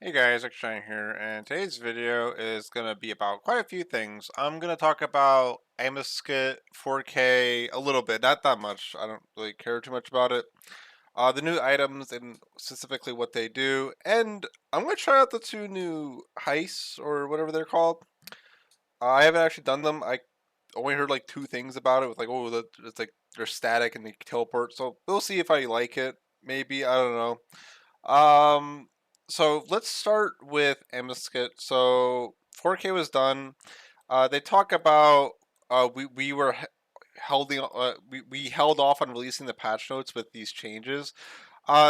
Hey guys, XJ9 here, and today's video is going to be about quite a few things. I'm going to talk about Amascut 4K a little bit, not that much. I don't really care too much about it. The new items and specifically what they do, and I'm going to try out the two new heists or whatever they're called. I haven't actually done them. I only heard like two things about it. With like, oh, it's like they're static and they teleport. So we'll see if I like it. Maybe I don't know. So let's start with Amascut. So 4K was done. They talk about we were holding we held off on releasing the patch notes with these changes.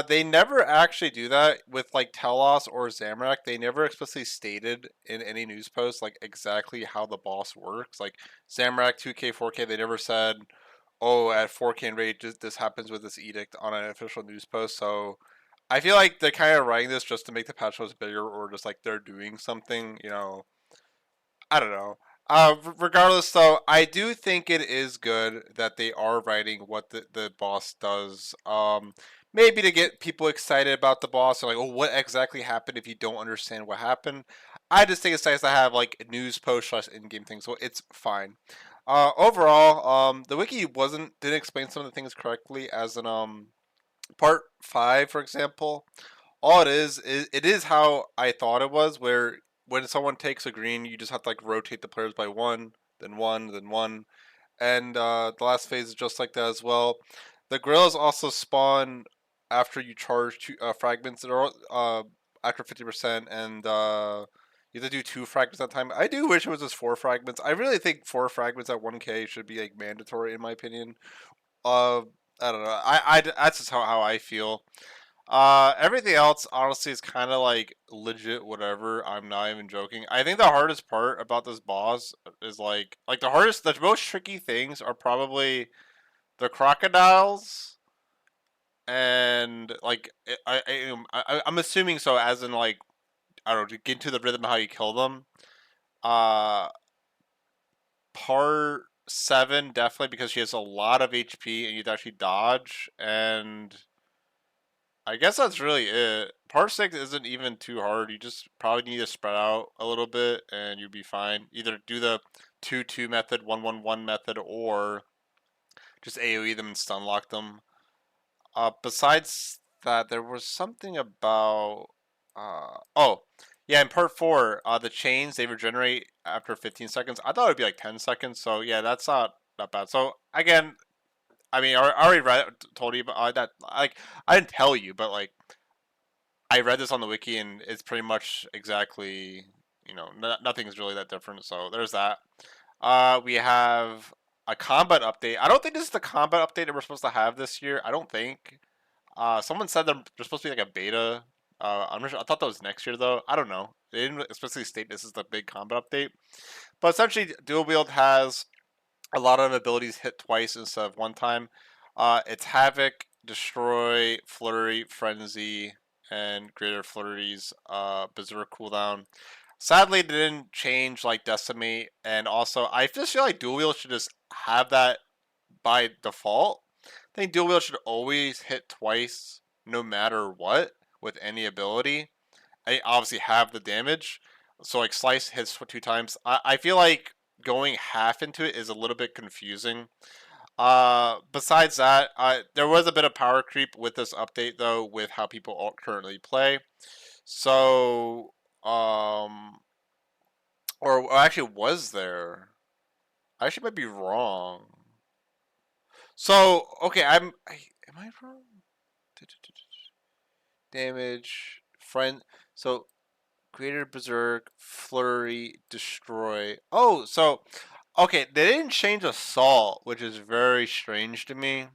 They never actually do that with like Telos or Zamorak. They never explicitly stated in any news post like exactly how the boss works. Like Zamorak 2K 4K, they never said, "Oh, at 4K and rate, this happens with this edict" on an official news post. So I feel like they're kind of writing this just to make the patch notes bigger, or just like they're doing something. I don't know. Regardless, though, I do think it is good that they are writing what the boss does. Maybe to get people excited about the boss, or like, oh, what exactly happened if you don't understand what happened. I just think it's nice to have like news post slash in game things, so it's fine. Overall, the wiki didn't explain some of the things correctly, as in part 5, for example. All it is how I thought it was, where when someone takes a green, you just have to like rotate the players by one, then one, then one, and the last phase is just like that as well. The gorillas also spawn after you charge two fragments that are after 50%, and you have to do two fragments at a time. I do wish it was just four fragments. I really think four fragments at 1K should be like mandatory in my opinion. Uh, I don't know. That's just how I feel. Everything else honestly is kind of like legit whatever. I'm not even joking. I think the hardest part about this boss is the most tricky things are probably the crocodiles and like I'm assuming so, as in like I don't know, to get into the rhythm of how you kill them. Uh, Part 7 definitely, because she has a lot of HP and you have to actually dodge, and I guess that's really it. Part 6 isn't even too hard. You just probably need to spread out a little bit and you'll be fine. Either do the 2-2 method, 1-1-1 method, or just AoE them and stun lock them. Besides that, there was something about. Oh, yeah, in part 4, the chains they regenerate after 15 seconds. I thought it would be like 10 seconds, so yeah, that's not bad. So, again, I mean, I already told you about that. Like, I didn't tell you, but like, I read this on the wiki and it's pretty much exactly, nothing's really that different. So there's that. We have a combat update. I don't think this is the combat update that we're supposed to have this year. I don't think. Someone said there's supposed to be like a beta. I'm not sure. I thought that was next year though. I don't know. They didn't especially state this is the big combat update. But essentially, dual wield has a lot of abilities hit twice instead of one time. It's Havoc, Destroy, Flurry, Frenzy, and Greater Flurry's Berserk cooldown. Sadly, they didn't change like Decimate, and also I just feel like Dual Wield should just have that by default. I think Dual Wield should always hit twice, no matter what, with any ability. I obviously have the damage, so like Slice hits two times. I feel like going half into it is a little bit confusing. Besides that, there was a bit of power creep with this update though, with how people currently play. So, or actually, was there? I actually might be wrong. So, okay, am I wrong? Damage, friend. So, Greater Berserk, Flurry, Destroy. Oh, so okay, they didn't change Assault, which is very strange to me.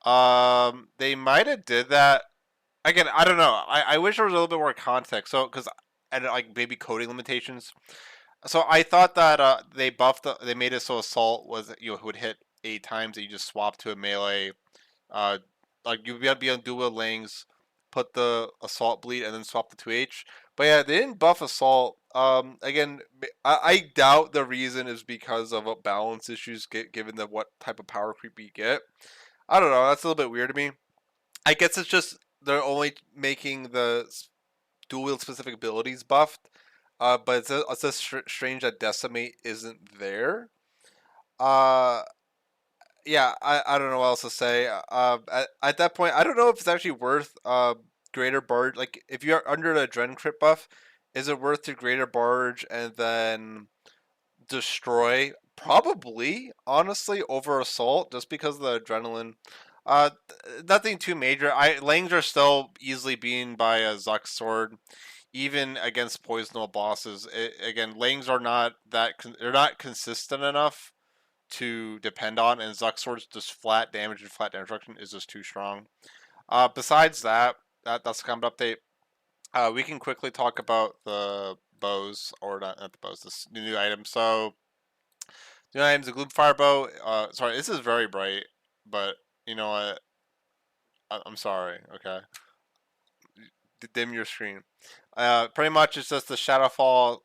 They might have did that again. I don't know. I wish there was a little bit more context. So, because and like maybe coding limitations. So I thought that they made it so Assault was would hit 8 times and you just swap to a melee. Uh, like you'd be on dual lanes, put the Assault bleed and then swap the 2H. But yeah, they didn't buff Assault. Again, I doubt the reason is because of balance issues, given the what type of power creep we get. I don't know. That's a little bit weird to me. I guess it's just they're only making the dual wield specific abilities buffed. But it's just strange that Decimate isn't there. Uh, yeah, I don't know what else to say. At that point, I don't know if it's actually worth Greater Barge. Like, if you're under the Adren crit buff, is it worth to Greater Barge and then destroy? Probably, honestly, over Assault, just because of the adrenaline. Nothing too major. Langs are still easily beaten by a Zuck sword, even against poisonal bosses. Again, Langs are not they're not consistent enough to depend on, and Zuck sword's just flat damage and flat damage reduction is just too strong. Besides that, that's the combat update. We can quickly talk about the bows, or not the bows, this new item. So the items, the Gloomfire bow. Sorry, this is very bright, but you know what? I'm sorry. Okay, dim your screen. Pretty much it's just the Shadowfall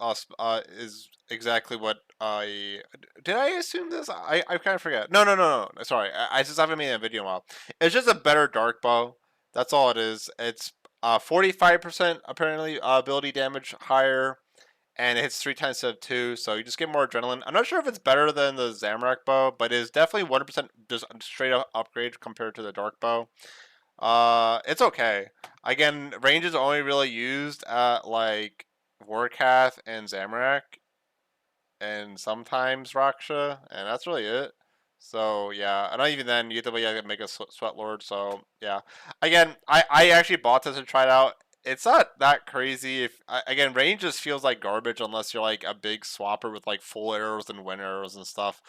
is exactly what I did. I assume this. I kind of forget. No. Sorry, I just haven't made a video in a while. It's just a better dark bow. That's all it is. It's 45% apparently ability damage higher, and it hits 3 times instead of 2, so you just get more adrenaline. I'm not sure if it's better than the Zamorak bow, but it is definitely 100% just straight up upgrade compared to the dark bow. It's okay. Again, range is only really used at like Warcath and Zamorak, and sometimes Raksha, and that's really it. So yeah, and not even then. You have to make a Sweat Lord. So yeah, again, I actually bought this and tried it out. It's not that crazy. If again, range just feels like garbage unless you're like a big swapper with like full arrows and wind arrows and stuff,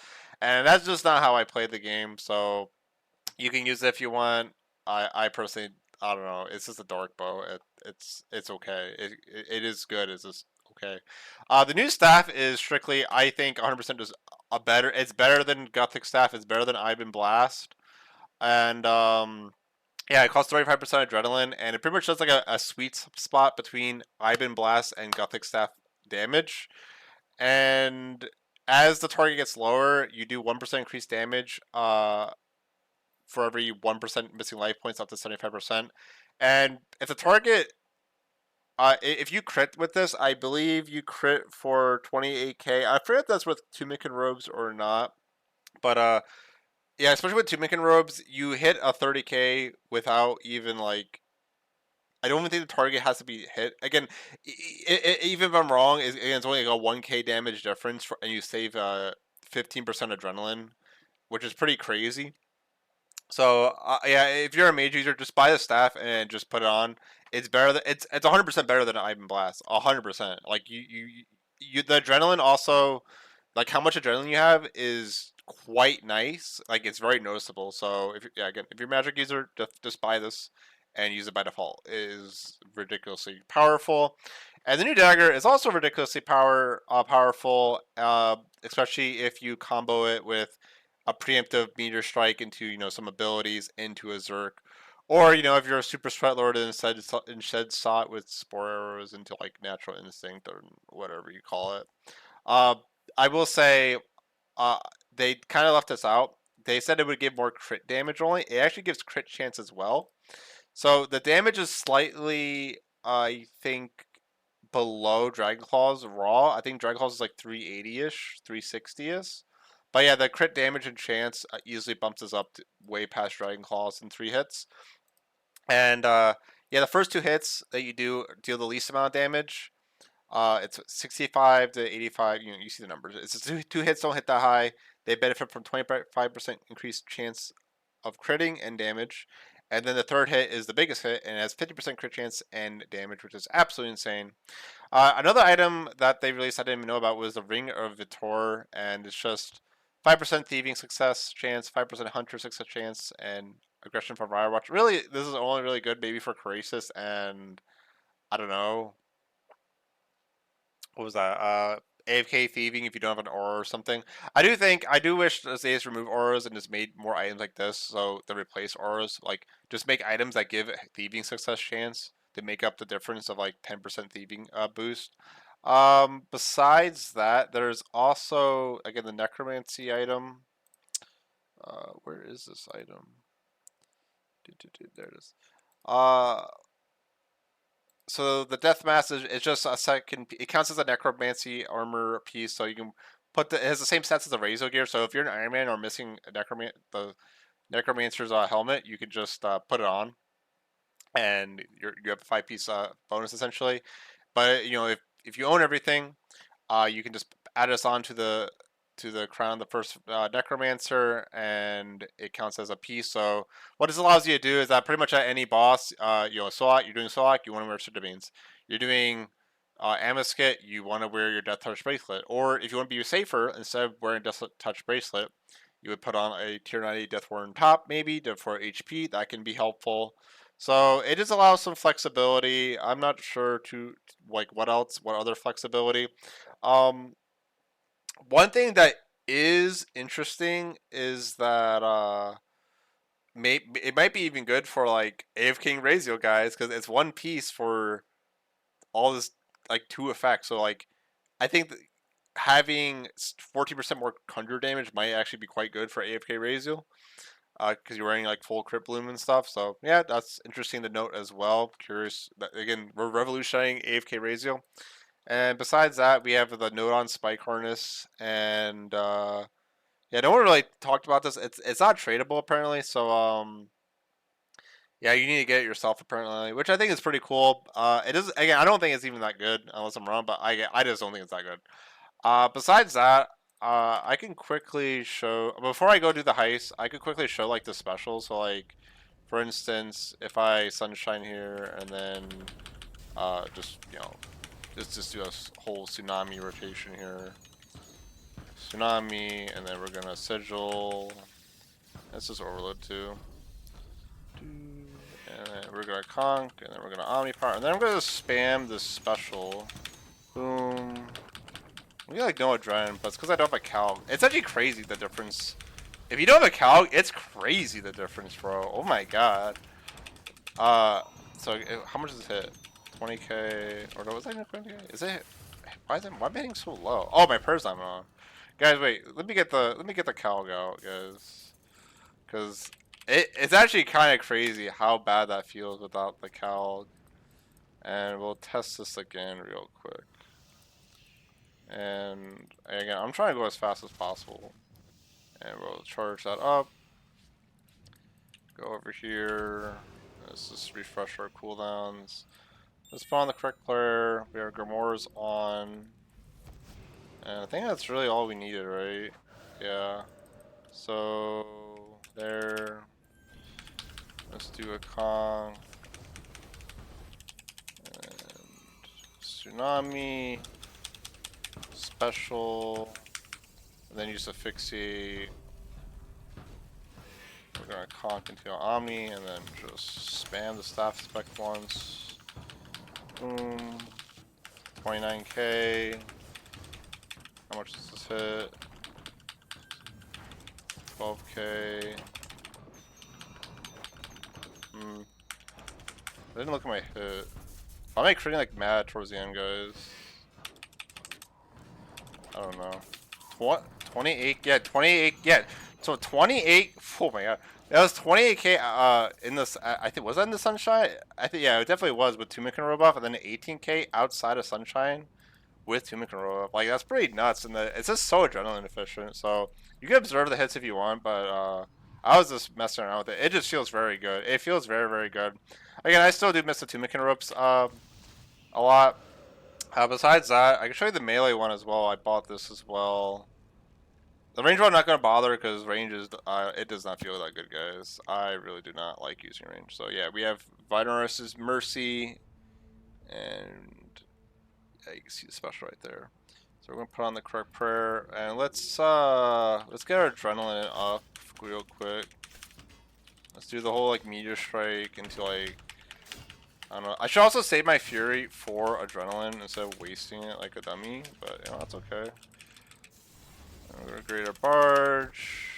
and that's just not how I play the game. So you can use it if you want. I personally, I don't know. It's just a dark bow. It's okay. It is good. It's just okay. The new staff is strictly, I think, 100% just a better. It's better than Gothic staff. It's better than Ivan Blast, and yeah, it costs 35% adrenaline, and it pretty much does like a sweet spot between Ivan Blast and Gothic staff damage. And as the target gets lower, you do 1% increased damage. For every 1% missing life points up to 75%. And if the target, if you crit with this, I believe you crit for 28k. I forget if that's with Tunic and Robes or not. But yeah, especially with Tunic and Robes, you hit a 30k without even like. I don't even think the target has to be hit. Again, even if I'm wrong, it's only like a 1k damage difference, and you save 15% adrenaline, which is pretty crazy. So yeah, if you're a mage user, just buy the staff and just put it on. It's better. It's 100% better than Ivan Blast. 100%. Like you the adrenaline also, like how much adrenaline you have is quite nice. Like it's very noticeable. So if yeah, again, if you're a magic user, just buy this and use it by default. It is ridiculously powerful. And the new dagger is also ridiculously powerful, especially if you combo it with a preemptive meteor strike into some abilities into a Zerk, or if you're a super sweat lord and instead saw it with spore arrows into like natural instinct or whatever you call it. Uh, I will say, uh, they kind of left us out. They said it would give more crit damage only. It actually gives crit chance as well. So the damage is slightly, I think, below Dragonclaw's raw. I think Dragonclaw's is like 380-ish, 360-ish. But yeah, the crit damage and chance easily bumps us up to way past Dragonclaws in 3 hits. And yeah, the first 2 hits that you do deal the least amount of damage. It's 65 to 85. You see the numbers. It's two hits don't hit that high. They benefit from 25% increased chance of critting and damage. And then the third hit is the biggest hit and it has 50% crit chance and damage, which is absolutely insane. Another item that they released I didn't even know about was the Ring of Vitor, and it's just 5% thieving success chance, 5% hunter success chance, and aggression from Firewatch. Really, this is only really good maybe for Karasis and I don't know, what was that? AFK thieving if you don't have an aura or something. I do wish they just remove auras and just made more items like this, so they replace auras. Like just make items that give thieving success chance to make up the difference of like 10% thieving boost. Besides that, there's also again the necromancy item. Where is this item? There it is. Uh, so the death mask is just a second. It counts as a necromancy armor piece, so you can put it has the same stats as the Razor gear. So if you're an Iron Man or missing a the necromancer's helmet, you can just put it on, and you have a 5-piece bonus essentially. But you know, if you own everything, you can just add us on to the crown of the first necromancer, and it counts as a piece. So what this allows you to do is that pretty much at any boss, you know, Solak, you're doing Solak, you want to wear certain domains. You're doing Amascut, you want to wear your Death Touch bracelet. Or if you want to be safer, instead of wearing Death Touch bracelet, you would put on a tier 90 Death Warden top, maybe for HP. That can be helpful. So it just allows some flexibility. I'm not sure to like what other flexibility. Um, One thing that is interesting is that it might be even good for like AFK Razio guys because it's one piece for all this like 2 effects. So like I think that having 14% more conjure damage might actually be quite good for AFK Razio because you're wearing like full crit bloom and stuff. So yeah, that's interesting to note as well. Curious that again we're revolutionizing AFK Razio. And besides that, we have the Nodon Spike Harness, and yeah, no one really talked about this. It's not tradable apparently, so yeah, you need to get it yourself apparently, which I think is pretty cool. It is again, I don't think it's even that good unless I'm wrong, but I just don't think it's that good. Besides that, I can quickly show before I go do the heist. I could quickly show like the specials. So like, for instance, if I sunshine here and then just you know. Let's just do a whole tsunami rotation here. Tsunami, and then we're gonna sigil. Let's just overload too. And then we're gonna conk, and then we're gonna omnipower, and then I'm gonna spam this special. Boom. We like no adrenaline, but it's because I don't have a calc. It's actually crazy the difference. If you don't have a calc, it's crazy the difference, bro. Oh my god. So how much does it hit? 20k, or was that 20k? Is it? Why am I hitting so low? Oh, my purse I'm on. Guys, wait. Let me get the calc out, guys, because it's actually kind of crazy how bad that feels without the calc. And we'll test this again real quick. And again, I'm trying to go as fast as possible. And we'll charge that up. Go over here. Let's just refresh our cooldowns. Let's put on the correct player. We have Grimoires on. And I think that's really all we needed, right? Yeah. So, there. Let's do a Kong. And Tsunami. Special. And then use Asphyxiate. We're gonna conk into Omni and then just spam the staff spec once. Boom. 29k. How much does this hit? 12k. I didn't look at my hit. I'm like critting like mad towards the end, guys. I don't know. 28, yeah, 28, yeah. So 28, oh my god. That was 28k in this, I think, was that in the Sunshine? I think, yeah, it definitely was with 2 Mechanical buff, and then 18k outside of Sunshine with 2 Mechanical buff. Like, that's pretty nuts, and it's just so adrenaline efficient. So you can observe the hits if you want, but I was just messing around with it. It just feels very good. It feels very, very good. Again, I still do miss the 2 Mechanical ropes a lot. Besides that, I can show you the melee one as well. I bought this as well. The range one I'm not going to bother because range is, it does not feel that good, guys. I really do not like using range. So yeah, we have Vinorus's Mercy, and yeah, you can see the special right there. So we're going to put on the correct prayer, and let's get our adrenaline up real quick. Let's do the whole like meteor strike into like, I don't know. I should also save my fury for adrenaline instead of wasting it like a dummy, but you know, that's okay. I'm gonna grade our barge,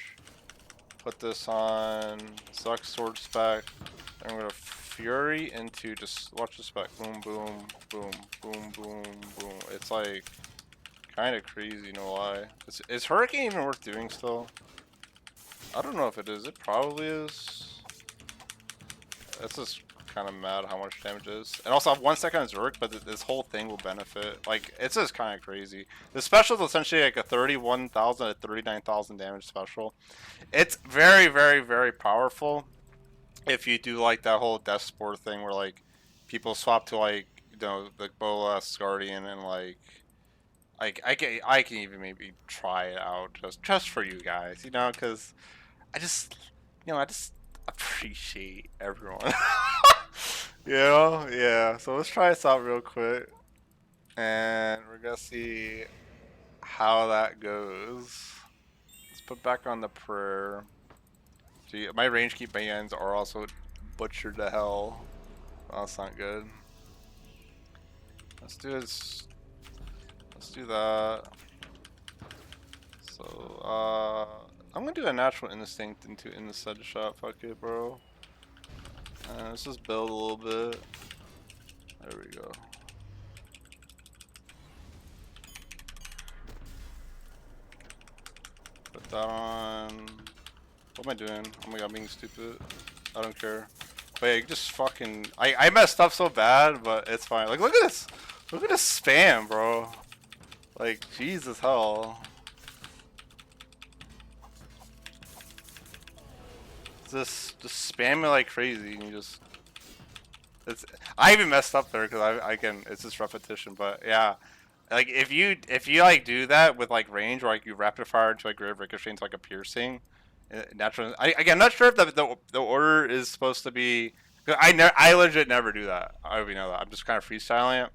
put this on, select sword spec, and I'm gonna fury into just watch the spec. Boom, boom, boom, boom, boom, boom. It's like kind of crazy, no lie. Is Hurricane even worth doing still? I don't know if it is. It probably is. That's just kind of mad how much damage is. And also, I have 1 second on Zerk, but this whole thing will benefit. Like, it's just kind of crazy. The special is essentially like a 31,000 to 39,000 damage special. It's very, very, very powerful. If you do like that whole death sport thing where like people swap to like, you know, the Bolas Guardian and like I can even maybe try it out just for you guys, you know, because I just, you know, I just appreciate everyone. You know, yeah. So let's try this out real quick, and we're gonna see how that goes. Let's put back on the prayer. Gee, my range keep bands are also butchered to hell. Oh, that's not good. Let's do this. Let's do that. So, I'm gonna do a natural instinct into in the sud shot. Fuck it, bro. Let's just build a little bit. There we go. Put that on. What am I doing? Oh my god, I'm being stupid. I don't care. Wait, just fucking. I messed up so bad, but it's fine. Like, look at this. Look at this spam, bro. Like, Jesus hell. Just spam it like crazy, and you just. I even messed up there because I can. It's just repetition, but yeah. Like if you like do that with like range or like you rapid fire into like greater ricochet into like a piercing, natural. Again, I'm not sure if the order is supposed to be. I legit never do that. I already know that. I'm just kind of freestyling it.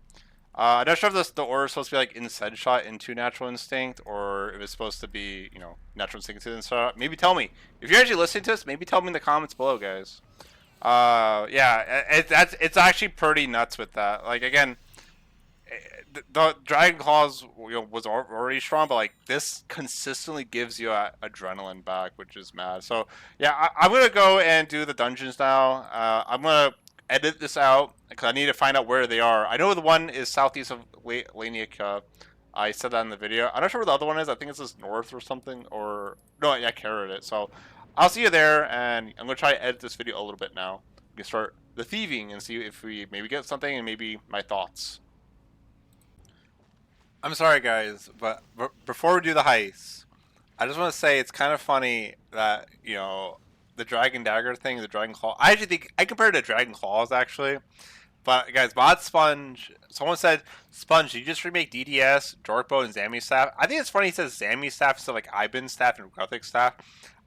I'm not sure if the order is supposed to be like inside shot into natural instinct or if it's supposed to be, you know, natural instinct to inside shot. Maybe tell me if you're actually listening to this. Maybe tell me in the comments below, guys. Yeah, it's actually pretty nuts with that. Like again. The Dragon Claws, you know, was already strong, but like this consistently gives you adrenaline back, which is mad. So yeah, I'm gonna go and do the dungeons now. I'm gonna edit this out because I need to find out where they are. I know the one is southeast of Laniak. I said that in the video. I'm not sure where the other one is. I think it's just north or something. Or no, yeah, Kharid-et. So I'll see you there, and I'm gonna try to edit this video a little bit now. We can start the thieving and see if we maybe get something and maybe my thoughts. I'm sorry, guys, but before we do the heist, I just want to say it's kind of funny that, you know, the Dragon Dagger thing, the Dragon Claw. I actually think I compared it to Dragon Claws, actually. But, guys, Mod Sponge, someone said, Sponge, did you just remake DDS, Dorkbow, and Zammy Staff? I think it's funny he says Zammy Staff instead of, like, Ibin Staff and Gothic Staff.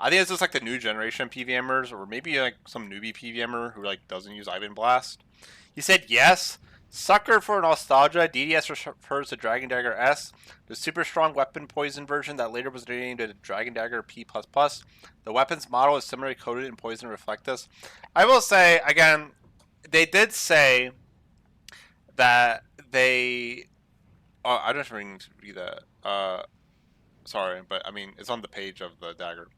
I think it's just, like, the new generation PVMers, or maybe, like, some newbie PVMer who, like, doesn't use Ibin Blast. He said, yes. Sucker for nostalgia, DDS refers to Dragon Dagger S, the super strong weapon poison version that later was renamed to Dragon Dagger P++. The weapon's model is similarly coated in poison reflectus. I will say, again, they did say that they... Oh, I don't even read that. Sorry, but I mean, it's on the page of the dagger.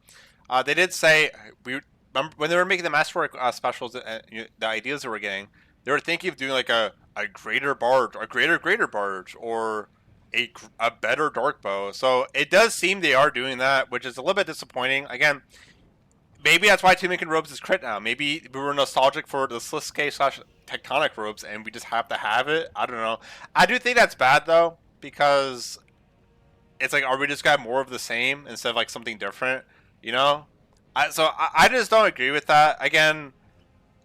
They did say, when they were making the Masterwork specials, the ideas they were getting, they were thinking of doing like a greater barge, a greater barge, or a better dark bow. So it does seem they are doing that, which is a little bit disappointing. Again, maybe that's why Two-Making Robes is crit now. Maybe we were nostalgic for the Sliske / Tectonic Robes, and we just have to have it. I don't know. I do think that's bad though, because it's like, are we just got more of the same instead of like something different? You know? I just don't agree with that. Again.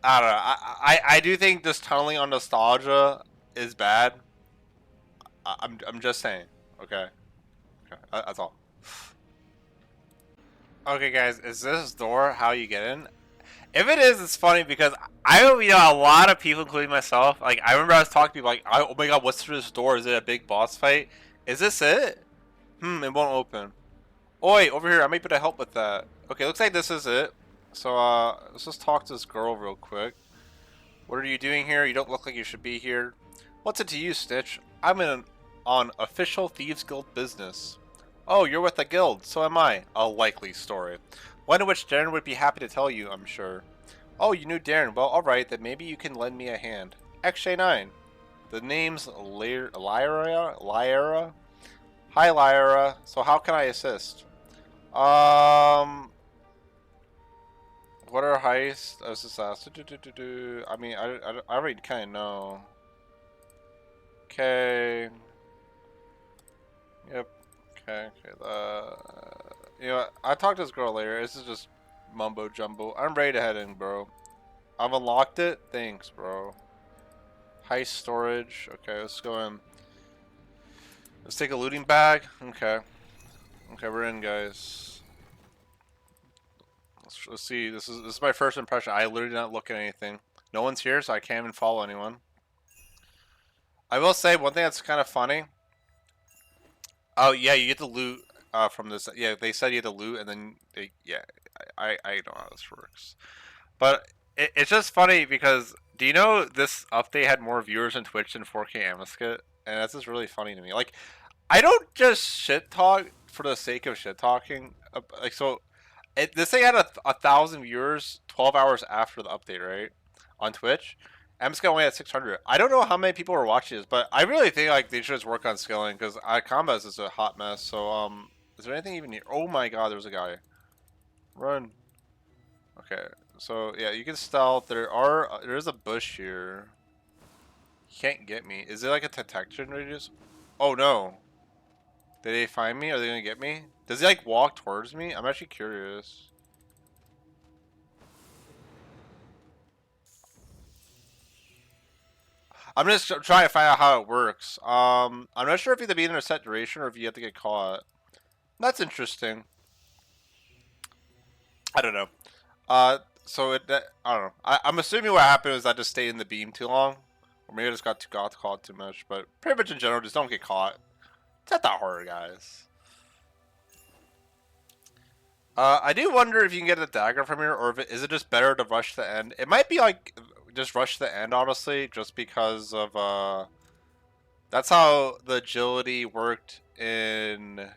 I don't know. I do think just tunneling on nostalgia is bad. I'm just saying. Okay. That's all. Okay, guys, is this door how you get in? If it is, it's funny because I know, a lot of people, including myself. Like I remember I was talking to people like, oh my god, what's through this door? Is it a big boss fight? Is this it? It won't open. Oi, over here. I might be able to help with that. Okay, looks like this is it. So, let's just talk to this girl real quick. What are you doing here? You don't look like you should be here. What's it to you, Stitch? I'm on official Thieves Guild business. Oh, you're with the guild. So am I. A likely story. One in which Darren would be happy to tell you, I'm sure. Oh, you knew Darren. Well, alright, then maybe you can lend me a hand. XJ9. The name's Lyra? Hi, Lyra. So how can I assist? What are heists? I mean, I already kind of know. Okay. Yep. Okay. You know what? I'll talk to this girl later. This is just mumbo jumbo. I'm ready to head in, bro. I've unlocked it. Thanks, bro. Heist storage. Okay, let's go in. Let's take a looting bag. Okay. Okay, we're in, guys. Let's see. This is my first impression. I literally did not look at anything. No one's here, so I can't even follow anyone. I will say one thing that's kind of funny. Oh yeah, you get the loot from this. Yeah, they said you had to loot, and then yeah, I know how this works. But it's just funny because do you know this update had more viewers on Twitch than 4K Amascut, and that's just really funny to me. Like, I don't just shit talk for the sake of shit talking. Like, so this thing had a thousand viewers 12 hours after the update, right, on Twitch. Amascut only had 600. I don't know how many people were watching this, but I really think like they should just work on scaling because combos is a hot mess. So is there anything even here? Oh my god, there's a guy. Run. Okay, so yeah, you can stealth. There's a bush here. He can't get me. Is it like a detection radius? Oh no. Did they find me? Are they gonna get me? Does he like walk towards me? I'm actually curious. I'm just trying to find out how it works. I'm not sure if you have to be in a set duration or if you have to get caught. That's interesting. I don't know. I don't know. I'm assuming what happened is I just stayed in the beam too long, or maybe I just got caught too much. But pretty much in general, just don't get caught. It's not that hard, guys. I do wonder if you can get a dagger from here, or if is it just better to rush the end? It might be like just rush the end, honestly, just because of that's how the agility worked in.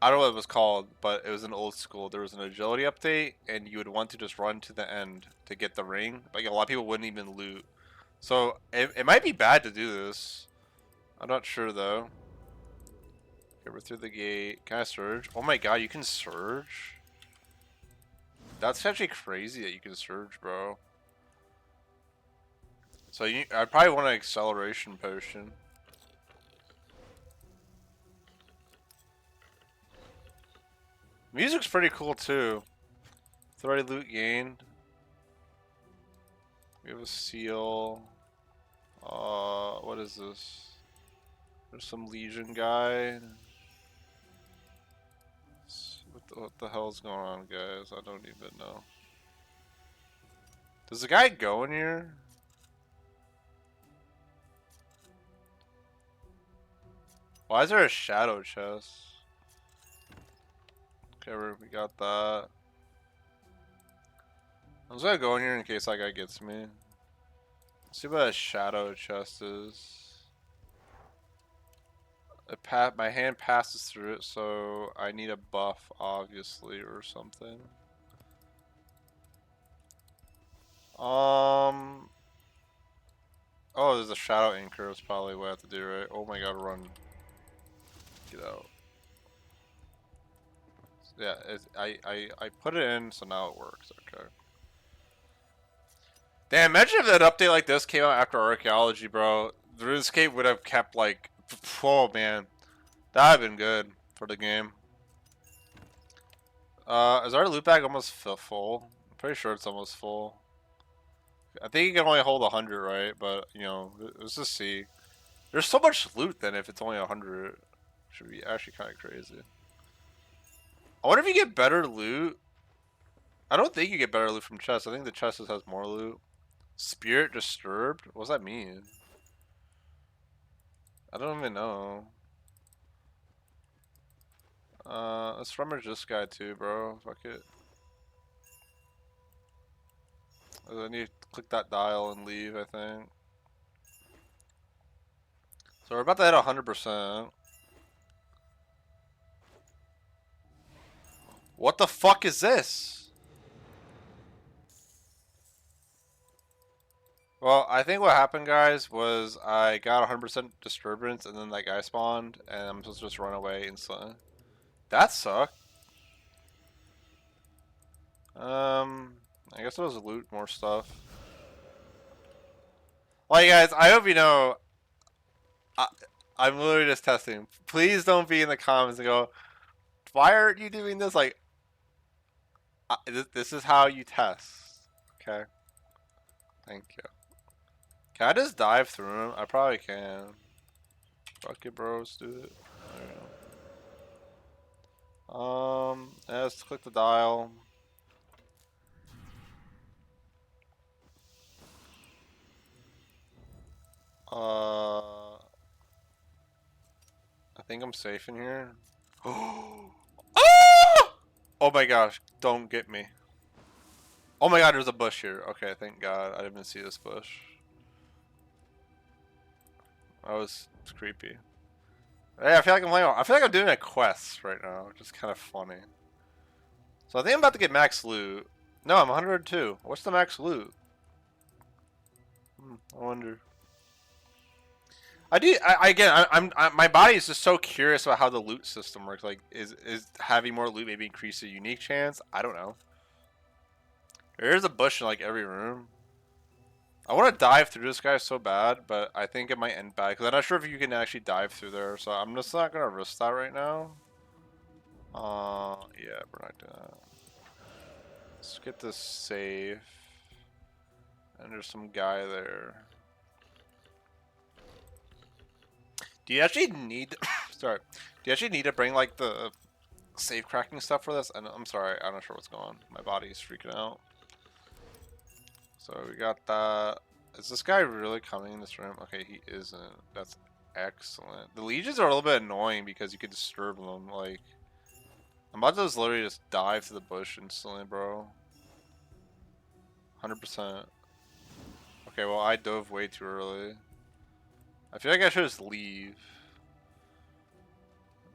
I don't know what it was called, but it was an old school. There was an agility update, and you would want to just run to the end to get the ring. Like a lot of people wouldn't even loot. So it might be bad to do this. I'm not sure though. Okay, we're through the gate. Can I surge? Oh my god, you can surge? That's actually crazy that you can surge, bro. So I probably want an acceleration potion. Music's pretty cool too. 30 loot gained. We have a seal. What is this? There's some Legion guy. What the hell's going on, guys? I don't even know. Does the guy go in here? Why is there a shadow chest? Okay, we got that. I'm just gonna go in here in case that guy gets me. Let's see what a shadow chest is. My hand passes through it, so I need a buff, obviously, or something. Oh, there's a shadow anchor. That's probably what I have to do, right? Oh my god, run. Get out. Yeah, I put it in, so now it works. Okay. Damn, imagine if that update like this came out after archaeology, bro. The RuneScape would have kept like, oh man, that'd have been good for the game. Is our loot bag almost full? I'm pretty sure it's almost full. I think you can only hold 100, right? But you know, let's just see. There's so much loot then if it's only 100. Should be actually kind of crazy. I wonder if you get better loot. I don't think you get better loot from chests. I think the chest just has more loot. Spirit disturbed? What does that mean? I don't even know. Let's rummage this guy too, bro. Fuck it. I need to click that dial and leave, I think. So we're about to hit 100%. What the fuck is this? Well, I think what happened, guys, was I got 100% disturbance and then that guy spawned and I'm supposed to just run away instantly. That sucked. I guess it was loot more stuff. Like guys, I hope you know. I, I'm literally just testing. Please don't be in the comments and go, "Why aren't you doing this?" Like, this is how you test. Okay. Thank you. Can I just dive through them? I probably can. Fuck it, bros. Do it. There we go. Let's click the dial. I think I'm safe in here. Oh! Oh my gosh! Don't get me. Oh my god! There's a bush here. Okay, thank God. I didn't even see this bush. That was creepy. Hey, I feel like I'm doing a quest right now, which is kind of funny. So I think I'm about to get max loot. No, I'm 102. What's the max loot? I wonder. My body is just so curious about how the loot system works. Like, is having more loot maybe increase the unique chance? I don't know. There's a bush in like every room. I want to dive through this guy so bad, but I think it might end bad because I'm not sure if you can actually dive through there. So I'm just not gonna risk that right now. Yeah, we're not doing that. Let's get this safe. And there's some guy there. Do you actually need? Sorry. Do you actually need to bring like the safe cracking stuff for this? And I'm sorry, I'm not sure what's going on. My body's freaking out. So we got that. Is this guy really coming in this room? Okay, he isn't. That's excellent. The legions are a little bit annoying because you can disturb them. Like, I'm about to just literally just dive to the bush instantly, bro. 100%. Okay, well, I dove way too early. I feel like I should just leave.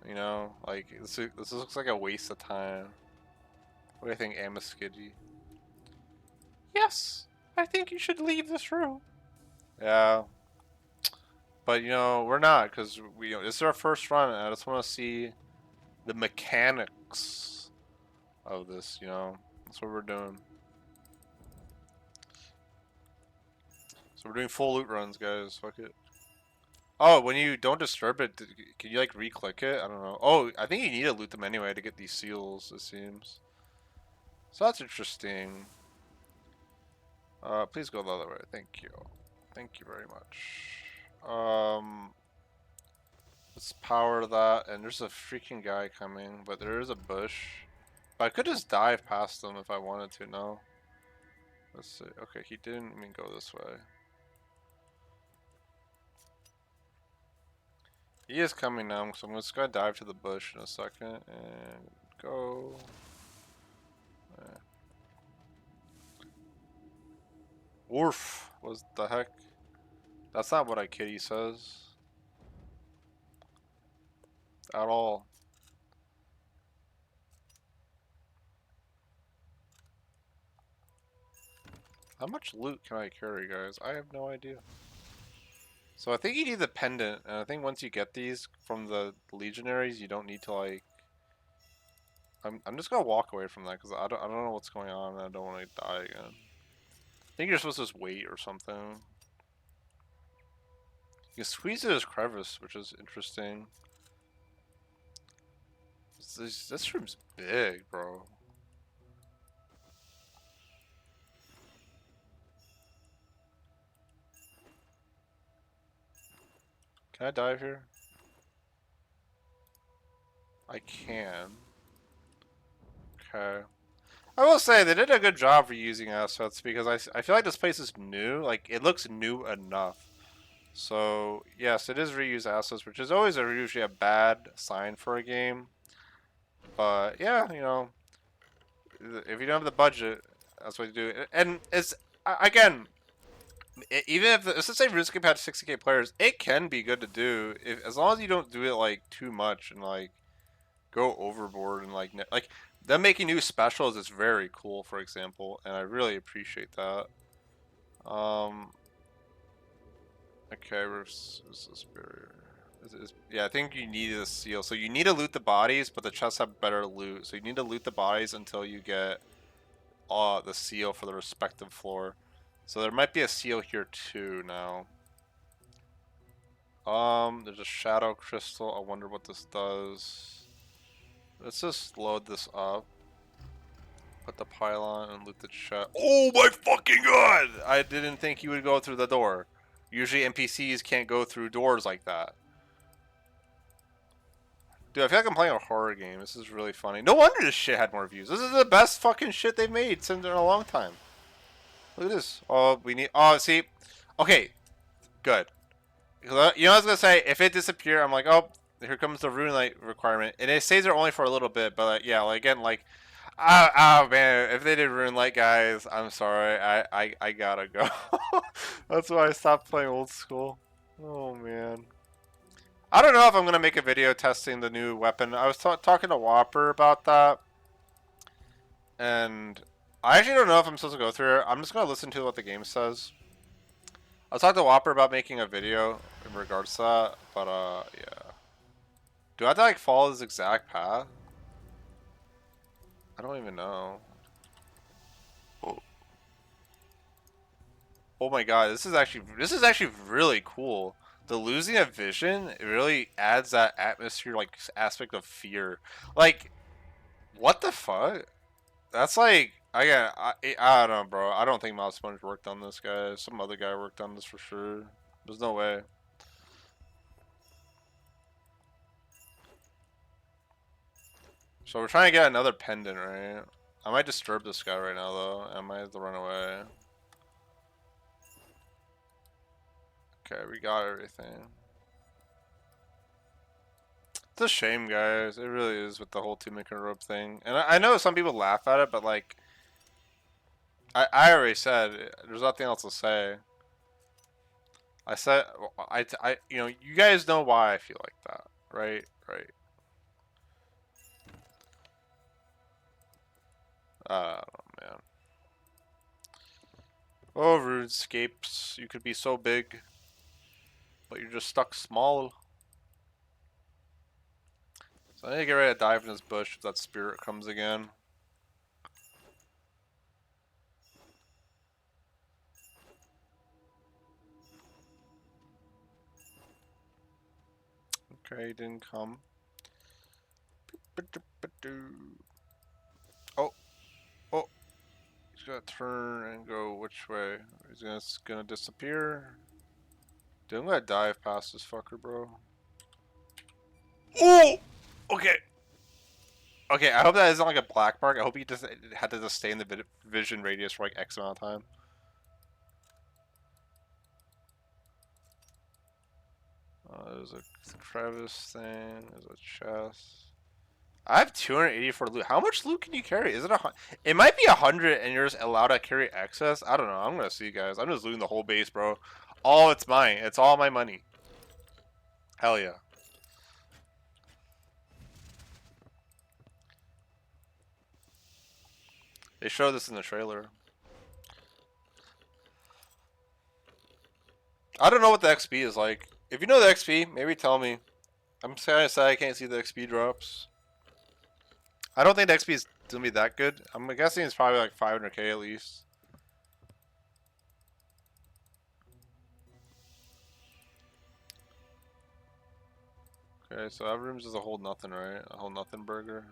You know, like, this looks like a waste of time. What do you think, Amascut? Yes, I think you should leave this room. Yeah. But, you know, we're not, because this is our first run, and I just want to see the mechanics of this, you know? That's what we're doing. So we're doing full loot runs, guys. Fuck it. Oh, when you don't disturb it, can you, like, re-click it? I don't know. Oh, I think you need to loot them anyway to get these seals, it seems. So that's interesting. Please go the other way. Thank you. Thank you very much. Let's power that. And there's a freaking guy coming, but there is a bush. But I could just dive past them if I wanted to, no? Let's see. Okay, he didn't even go this way. He is coming now, so I'm just gonna dive to the bush in a second and go. Oof! What the heck? That's not what a kitty says. At all. How much loot can I carry, guys? I have no idea. So I think you need the pendant, and I think once you get these from the legionaries, you don't need to like. I'm just gonna walk away from that because I don't know what's going on, and I don't want to die again. I think you're supposed to just wait or something. You can squeeze it as crevice, which is interesting. This room's big, bro. Can I dive here? I can. Okay. I will say they did a good job reusing assets because I feel like this place is new. Like, it looks new enough. So, yes, it is reuse assets, which is always usually a bad sign for a game. But, yeah, you know, if you don't have the budget, that's what you do. And it's, again, even if, let's say RuneScape had 60k players, it can be good to do, as long as you don't do it, like, too much and, like, go overboard and, like, them making new specials is very cool, for example, and I really appreciate that. Okay, resist barrier. Yeah, I think you need a seal. So you need to loot the bodies, but the chests have better loot. So you need to loot the bodies until you get the seal for the respective floor. So there might be a seal here too now. There's a shadow crystal. I wonder what this does. Let's just load this up. Put the pylon and loot the chest. Oh my fucking god! I didn't think you would go through the door. Usually NPCs can't go through doors like that. Dude, I feel like I'm playing a horror game. This is really funny. No wonder this shit had more views. This is the best fucking shit they've made since in a long time. Look at this. Oh, we need... Oh, see? Okay. Good. You know what I was gonna say? If it disappeared, I'm like, oh, here comes the rune light requirement. And it stays there only for a little bit, but yeah, like, again, like... Oh, man, if they did rune light, guys, I'm sorry. I gotta go. That's why I stopped playing old school. Oh, man. I don't know if I'm going to make a video testing the new weapon. I was talking to Whopper about that. And I actually don't know if I'm supposed to go through it. I'm just going to listen to what the game says. I was talking to Whopper about making a video in regards to that. But, yeah. Do I have to, like, follow this exact path? I don't even know. Oh my god, this is actually really cool. The losing of vision, it really adds that atmosphere, like, aspect of fear. Like, what the fuck? That's like, I don't know, bro. I don't think Mouse Sponge worked on this, guy. Some other guy worked on this for sure. There's no way. So we're trying to get another pendant, right? I might disturb this guy right now, though. I might have to run away. Okay, we got everything. It's a shame, guys. It really is with the whole two-maker rope thing. And I know some people laugh at it, but like, I already said, there's nothing else to say. I said, you know, you guys know why I feel like that, right? Right. Oh, man. Oh, RuneScapes, you could be so big, but you're just stuck small. So I need to get ready to dive in this bush if that spirit comes again. Okay, he didn't come. Oh, oh, he's gonna turn and go which way? He's gonna disappear. Dude, I'm gonna dive past this fucker, bro. Oh, okay. Okay, I hope that isn't like a black mark. I hope he just had to just stay in the vision radius for like X amount of time. There's a crevice thing. There's a chest. I have 284 loot. How much loot can you carry? Is it It might be 100, and you're just allowed to carry excess. I don't know. I'm gonna see, guys. I'm just looting the whole base, bro. All it's mine. It's all my money. Hell yeah. They showed this in the trailer. I don't know what the XP is like. If you know the XP, maybe tell me. I'm kind of sad I can't see the XP drops. I don't think the XP is gonna be that good. I'm guessing it's probably like 500k at least. Okay, so that room's just a whole nothing, right? A whole nothing burger.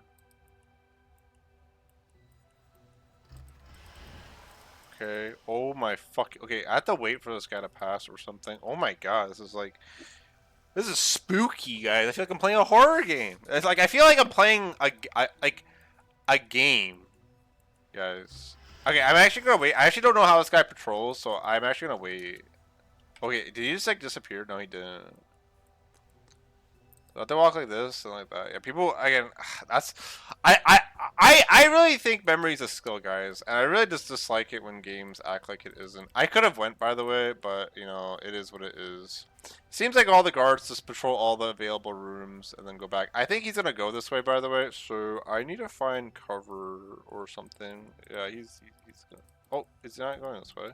Okay. Oh my fuck. Okay, I have to wait for this guy to pass or something. Oh my god, this is like, this is spooky, guys. I feel like I'm playing a horror game. It's like I feel like I'm playing a game, guys. Okay, I'm actually gonna wait. I actually don't know how this guy patrols, so I'm actually gonna wait. Okay, did he just like disappear? No, he didn't. Don't they walk like this and like that? Yeah, people again. That's I really think memory's a skill, guys, and I really just dislike it when games act like it isn't. I could have went, by the way, but you know it is what it is. Seems like all the guards just patrol all the available rooms and then go back. I think he's gonna go this way, by the way. So I need to find cover or something. Yeah, he's gonna. Oh, is he not going this way?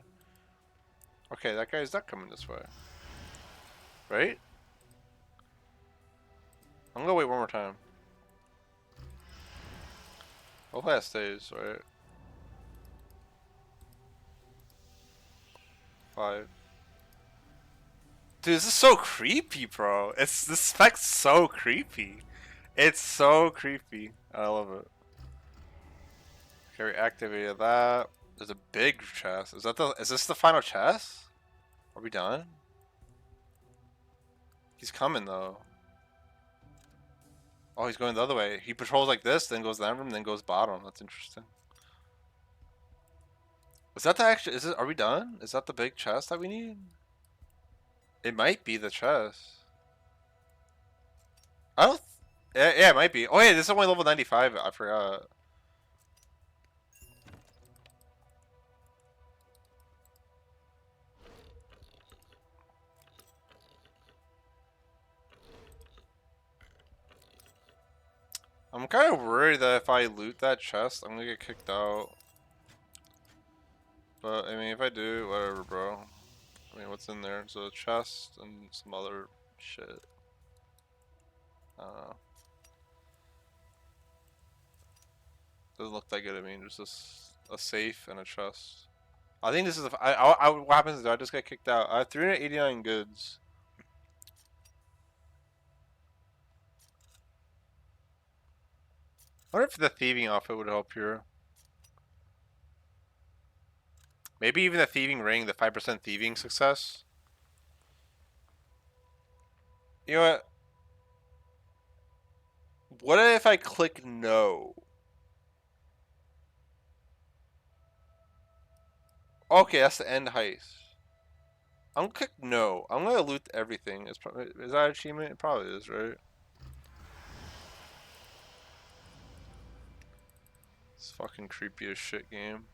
Okay, that guy's not coming this way, right? I'm gonna wait one more time. Hopefully that stays, right? 5. Dude, this is so creepy, bro. This spec's so creepy. It's so creepy. I love it. Okay, we activated that. There's a big chest. Is this the final chest? Are we done? He's coming though. Oh, he's going the other way. He patrols like this, then goes that room, then goes bottom. That's interesting. Is that the actual? Is it? Are we done? Is that the big chest that we need? It might be the chest. I don't. Yeah, it might be. Oh yeah, this is only level 95. I forgot. I'm kind of worried that if I loot that chest, I'm gonna get kicked out. But I mean, if I do, whatever, bro. I mean, what's in there? So a chest and some other shit. I don't know. Doesn't look that good. I mean, there's just a safe and a chest. I think this is. What happens is I just got kicked out. I have 389 goods. I wonder if the thieving outfit would help here. Maybe even the thieving ring, the 5% thieving success. You know what? What if I click no? Okay, that's the end heist. I'm gonna click no. I'm gonna loot everything. Is that an achievement? It probably is, right? It's fucking creepy as shit game.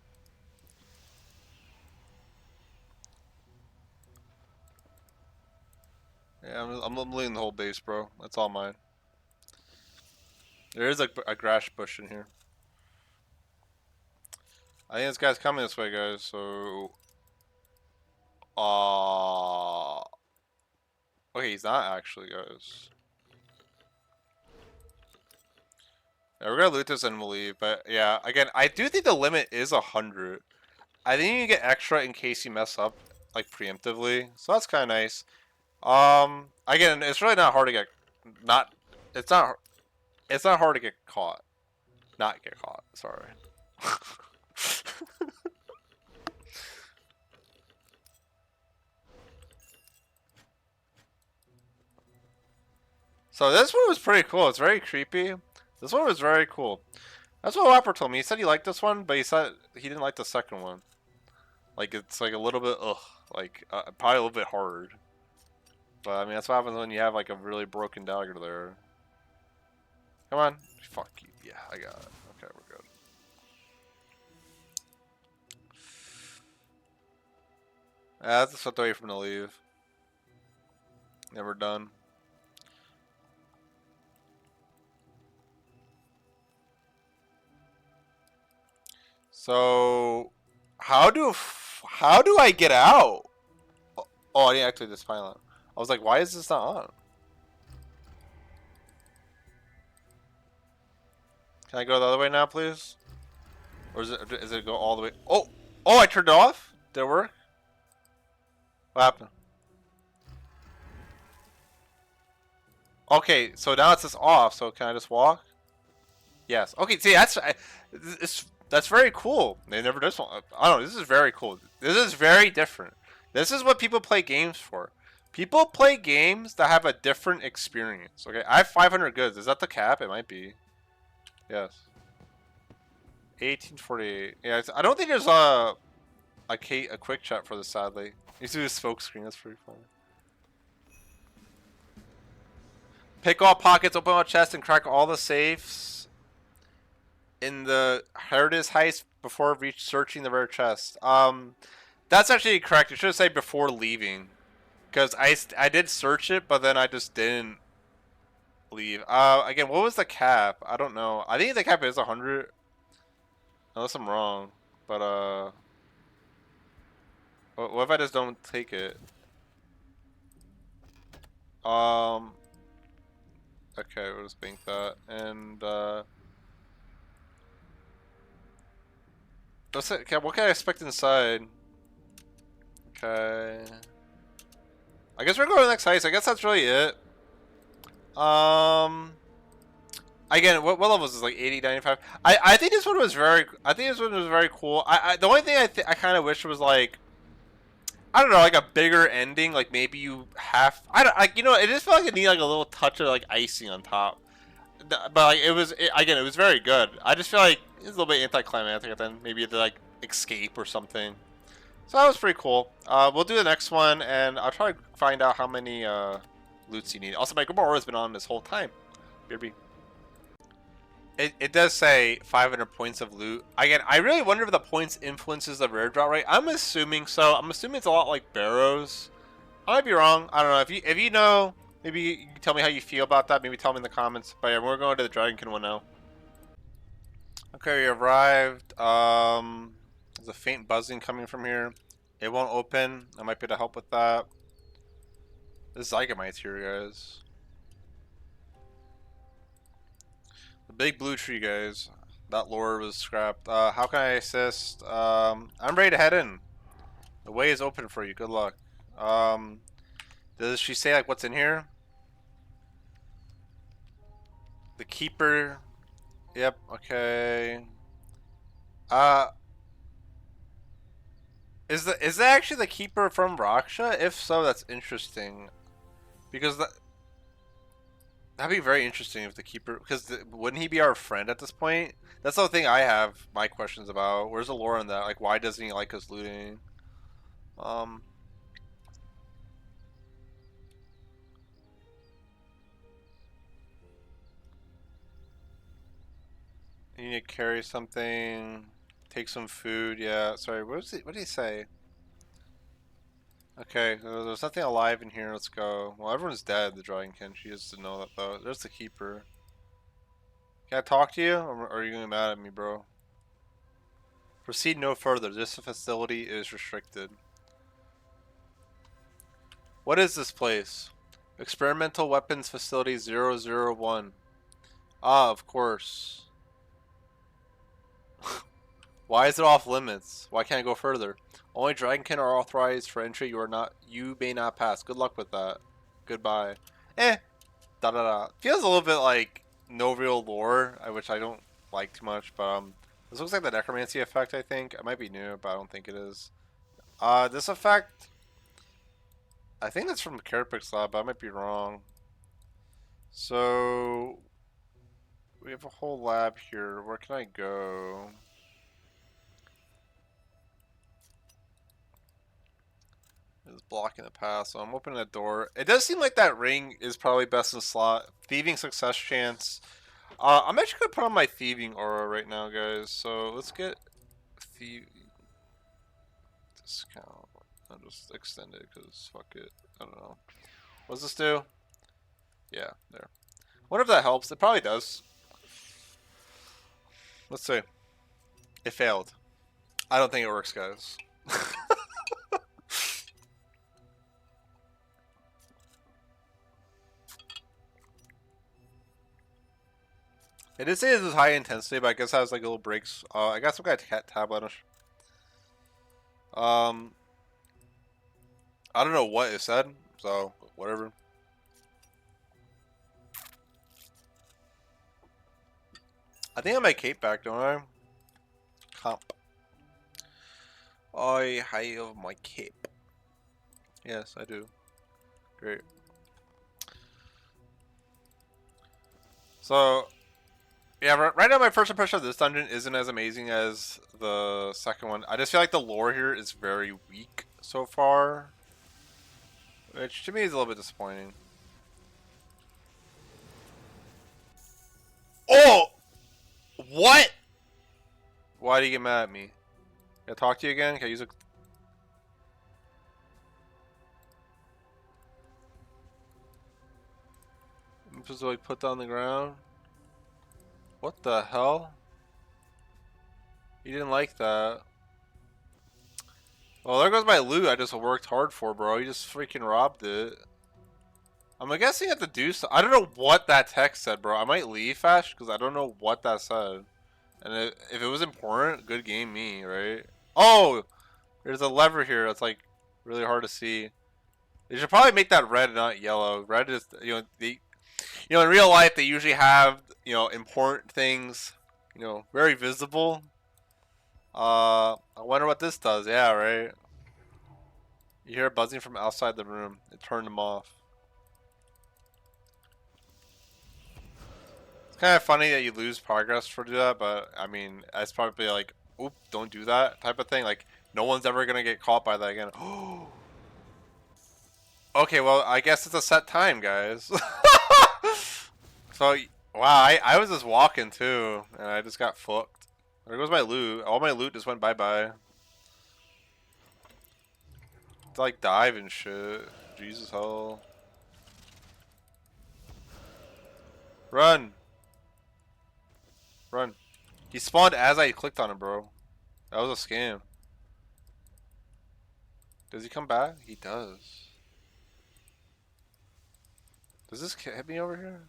Yeah, I'm looting the whole base, bro. That's all mine. There is a grass bush in here. I think this guy's coming this way, guys. So, okay, he's not actually, guys. Yeah, we're gonna loot this and we'll leave. But yeah, again, I do think the limit is 100. I think you get extra in case you mess up, like preemptively. So that's kind of nice. Again, it's really not hard to get. It's not. It's not hard to get caught. Not get caught. Sorry. So this one was pretty cool. It's very creepy. This one was very cool. That's what Wapper told me. He said he liked this one, but he said he didn't like the second one. Like it's like a little bit like probably a little bit hard. But I mean that's what happens when you have like a really broken dagger there. Come on. Fuck you. Yeah, I got it. Okay, we're good. That's just the way from to leave. Never done. So, how do I get out? Oh, I didn't activate this pilot. I was like, why is this not on? Can I go the other way now, please? Or is it go all the way? Oh, I turned it off. Did it work? What happened? Okay, so now it's just off. So can I just walk? Yes. Okay. See, that's very cool. They never did one. I don't know. This is very cool. This is very different. This is what people play games for. People play games that have a different experience. Okay, I have 500 goods. Is that the cap? It might be. Yes. 1848. Yeah, I don't think there's a quick chat for this. Sadly, you see this smoke screen. That's pretty funny. Pick all pockets, open all chests, and crack all the safes in the Kharid-et heist before searching the rare chest. That's actually correct. It should say before leaving, because I did search it, but then I just didn't leave. Again, what was the cap? I don't know. I think the cap is 100, unless I'm wrong. But what if I just don't take it? Okay, we'll just bank that, and what can I expect inside? Okay. I guess we're going to the next heist. I guess that's really it. Again, what level is this? Like 80, 95? I think this one was very. I think this one was very cool. The only thing I kind of wish was like, I don't know, like a bigger ending. Like maybe you have. I don't. Like, you know, it just felt like it needed like a little touch of like icing on top. But like again, it was very good. I just feel like it's a little bit anticlimactic. Then maybe to like escape or something. So that was pretty cool. We'll do the next one, and I'll try to find out how many loots you need. Also, my Gamora has been on this whole time. BRB. It does say 500 points of loot. Again, I really wonder if the points influences the rare drop rate. I'm assuming so. I'm assuming it's a lot like Barrows. I might be wrong. I don't know. If you know, maybe you can tell me how you feel about that. Maybe tell me in the comments. But yeah, we're going to the Dragonkin one now. Okay, we arrived. There's a faint buzzing coming from here. It won't open. I might be able to help with that. This Zygamite's here, guys. The big blue tree, guys. That lore was scrapped. How can I assist? I'm ready to head in. The way is open for you. Good luck. Does she say like what's in here? The keeper. Yep. Okay. Is that actually the keeper from Raksha? If so, that's interesting. Because that'd be very interesting if the keeper, because wouldn't he be our friend at this point? That's the thing I have my questions about. Where's the lore on that? Like, why doesn't he like us looting? You need to carry something, take some food. Yeah, sorry. What did he say? Okay, there's nothing alive in here. Let's go. Well, everyone's dead. The Dragonkin. She has to know that though. There's the keeper. Can I talk to you, or are you gonna be mad at me, bro? Proceed no further. This facility is restricted. What is this place? Experimental Weapons Facility 001. Ah, of course. Why is it off limits? Why can't I go further? Only Dragonkin are authorized for entry. You may not pass. Good luck with that. Goodbye. Da da da. Feels a little bit like no real lore, which I don't like too much. But this looks like the necromancy effect. I think it might be new, but I don't think it is. This effect, I think that's from Carapix Lab, but I might be wrong. So we have a whole lab here. Where can I go? Is blocking the path, so I'm opening the door. It does seem like that ring is probably best in slot. Thieving success chance. I'm actually gonna put on my thieving aura right now, guys. So let's get thieving discount. I'll just extend it because fuck it. I don't know. What does this do? Yeah, there. Wonder if that helps. It probably does. Let's see. It failed. I don't think it works, guys. It did say this is high intensity, but I guess it has like little breaks. I got some kind of tabletish. I don't know what it said, so whatever. I think I have my cape back, don't I? Comp. I have my cape. Yes, I do. Great. So, yeah, right now my first impression of this dungeon isn't as amazing as the second one. I just feel like the lore here is very weak so far, which to me is a little bit disappointing. Oh! What? Why do you get mad at me? Can I talk to you again? Can I use a... I'm supposed to like put down the ground? What the hell? You didn't like that. Well, there goes my loot I just worked hard for, bro. You just freaking robbed it. I'm guessing you have to do so. I don't know what that text said, bro. I might leave fast because I don't know what that said. And if it was important, good game me, right? Oh! There's a lever here that's like Really hard to see. They should probably make that red, not yellow. Red is, in real life they usually have, important things, very visible. I wonder what this does. Yeah, right. You hear buzzing from outside the room. It turned them off. It's kind of funny that you lose progress for that, but I mean, that's probably like, oop, don't do that type of thing. Like, no one's ever gonna get caught by that again. Okay, well, I guess it's a set time, guys. So, wow, I was just walking too, and I just got fucked. There goes my loot. All my loot just went bye-bye. It's like dive and shit. Jesus hell. Run! Run. He spawned as I clicked on him, bro. That was a scam. Does he come back? He does. Does this hit me over here?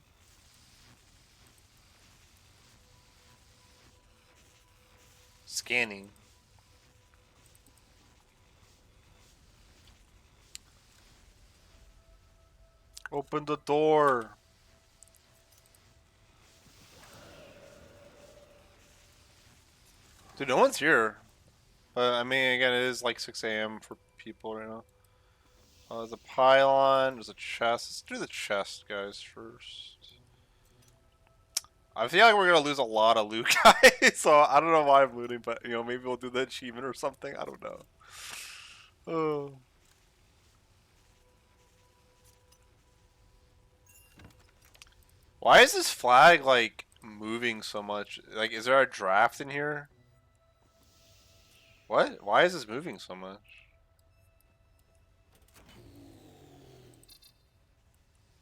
Scanning. Open the door. Dude, no one's here. But I mean, again, it is like 6 a.m. for people right now. There's a pylon. There's a chest. Let's do the chest, guys, first. I feel like we're gonna lose a lot of loot, guys. So I don't know why I'm looting, but maybe we'll do the achievement or something. I don't know. Oh. Why is this flag like moving so much? Like, is there a draft in here? What? Why is this moving so much?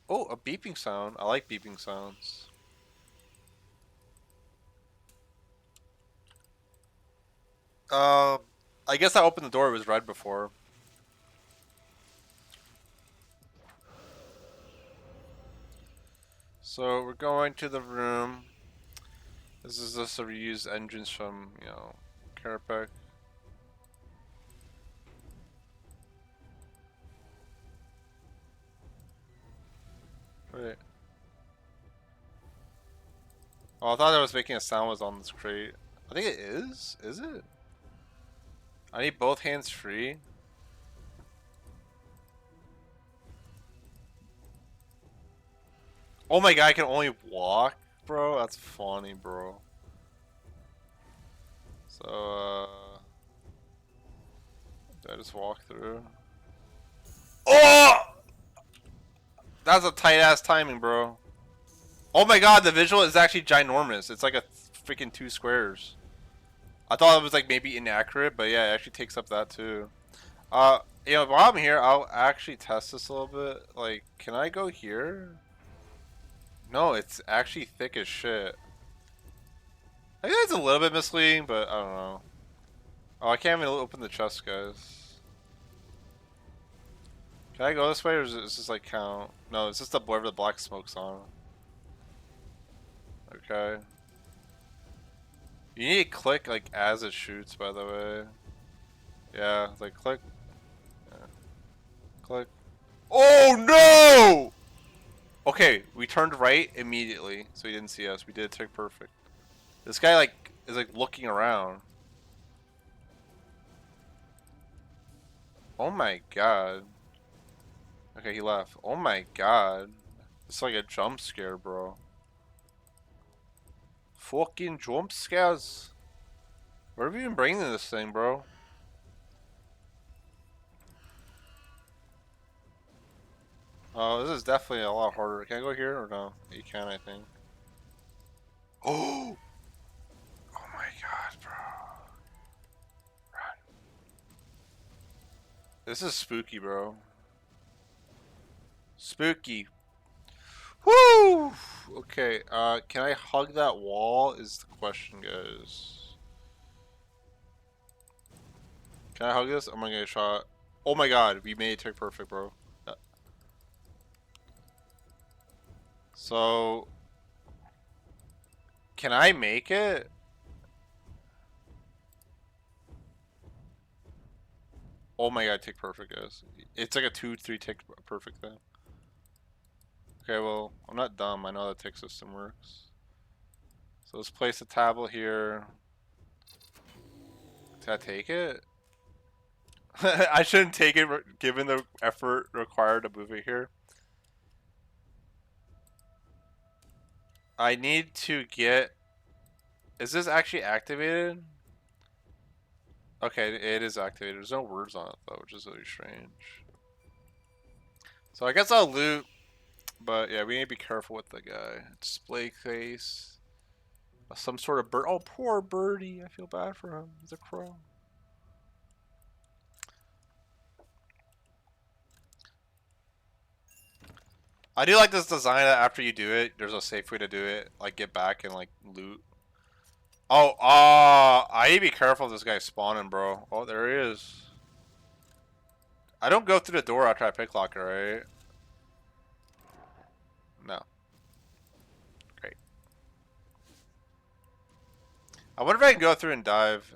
Oh, a beeping sound. I like beeping sounds. I guess I opened the door. It was red before. So we're going to the room. This is just a reused engines from, Carapac. Wait. Oh, I thought I was making a sound was on this crate. I think it is. Is it? I need both hands free. Oh my god, I can only walk, bro? That's funny, bro. So, did I just walk through? Oh! That's a tight ass timing, bro. Oh my god, the visual is actually ginormous. It's like a freaking 2 squares. I thought it was like maybe inaccurate, but yeah, it actually takes up that too. While I'm here, I'll actually test this a little bit. Like, can I go here? No, it's actually thick as shit. I think it's a little bit misleading, but I don't know. Oh, I can't even open the chest, guys. Can I go this way, or is this like count? No, it's just wherever the black smoke's on. Okay. You need to click like as it shoots, by the way. Yeah, like click. Yeah. Click. Oh no! Okay, we turned right immediately, so he didn't see us. We did it tick perfect. This guy like is like looking around. Oh my god. Okay, he left. Oh my god. It's like a jump scare, bro. Fucking jump scares. Where have you been bringing this thing, bro? Oh, this is definitely a lot harder. Can I go here or no? You can, I think. Oh! Oh my god, bro. Run. This is spooky, bro. Spooky. Woo! Okay, can I hug that wall is the question, guys. Can I hug this? I'm gonna get shot. Oh my god, we made it tick perfect, bro. So, can I make it? Oh my god, tick perfect, guys. It's like a 2-3 tick perfect thing. Okay, well, I'm not dumb. I know how the tick system works. So let's place a tablet here. Did I take it? I shouldn't take it given the effort required to move it here. I need to get... Is this actually activated? Okay, it is activated. There's no words on it though, which is really strange. So I guess I'll loot, but yeah, we need to be careful with the guy. Display case. Some sort of bird. Oh, poor birdie. I feel bad for him. He's a crow. I do like this design that after you do it, there's a safe way to do it. Like get back and like loot. Oh, I need to be careful of this guy spawning, bro. Oh, there he is. I don't go through the door after I picklock it, right? No. Great. I wonder if I can go through and dive.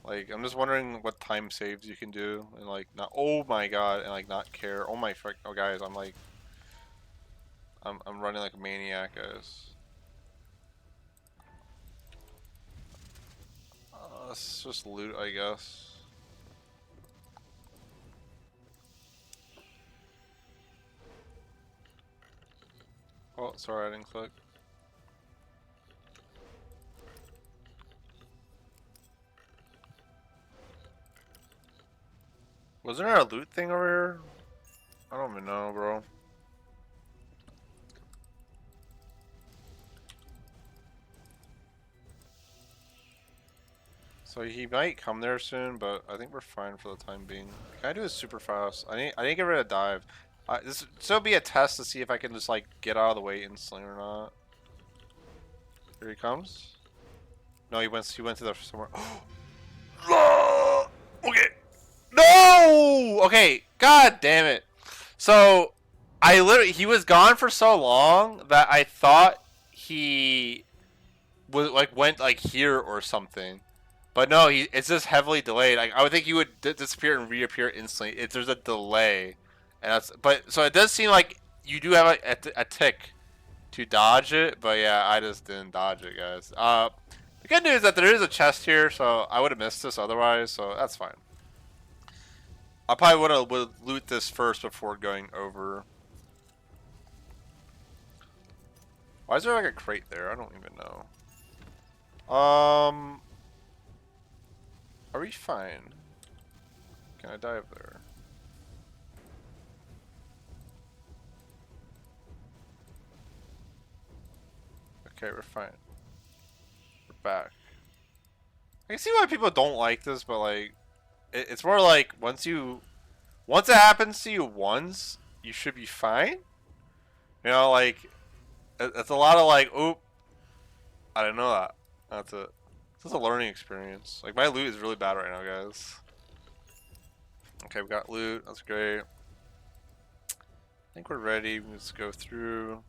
Like, I'm just wondering what time saves you can do and like not. Oh my god, and like not care. Oh my frick. Oh guys, I'm like, I'm running like a maniac, guys. Let's just loot, I guess. Oh, sorry, I didn't click. Wasn't there a loot thing over here? I don't even know, bro. So he might come there soon, but I think we're fine for the time being. Can I do this super fast? I need to get rid of dive. This will be a test to see if I can just like get out of the way instantly or not. Here he comes. No, he went to the somewhere. Okay. No. Okay. God damn it. So he was gone for so long that I thought he was like went like here or something. But no, it's just heavily delayed. Like I would think he would disappear and reappear instantly. There's a delay, and so it does seem like you do have a tick to dodge it. But yeah, I just didn't dodge it, guys. The good news is that there is a chest here, so I would have missed this otherwise. So that's fine. I probably would loot this first before going over. Why is there like a crate there? I don't even know. Are we fine? Can I dive there? Okay, we're fine. We're back. I can see why people don't like this, but like, it's more like once it happens to you once, you should be fine. You know, like, it's a lot of like, oop, I didn't know that. That's it. This is a learning experience. Like, my loot is really bad right now, guys. Okay, we got loot. That's great. I think we're ready. Let's go through.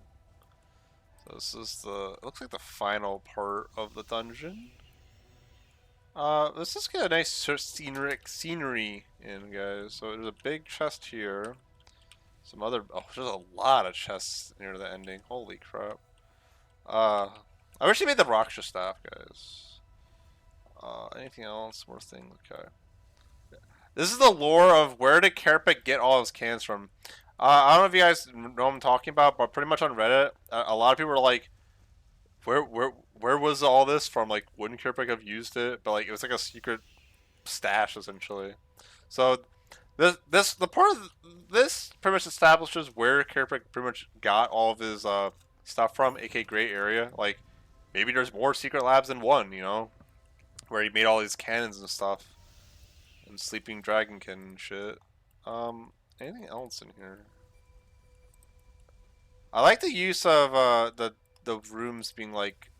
So this is it looks like the final part of the dungeon. Let's just get a nice scenery in, guys. So there's a big chest here. Some other, oh, there's a lot of chests near the ending. Holy crap. I wish they made the Raksha staff, guys. Anything else? More thing? Okay. This is the lore of where did Kharid-et get all his cans from. I don't know if you guys know what I'm talking about, but pretty much on Reddit, a lot of people were like, where was all this from? Like, wouldn't Kharid-et have used it? But like, it was like a secret stash essentially. So the part of this pretty much establishes where Kharid-et pretty much got all of his stuff from, aka Gray Area. Like, maybe there's more secret labs than one, you know, where he made all these cannons and stuff, and sleeping dragonkin and shit. Anything else in here? I like the use of the rooms being like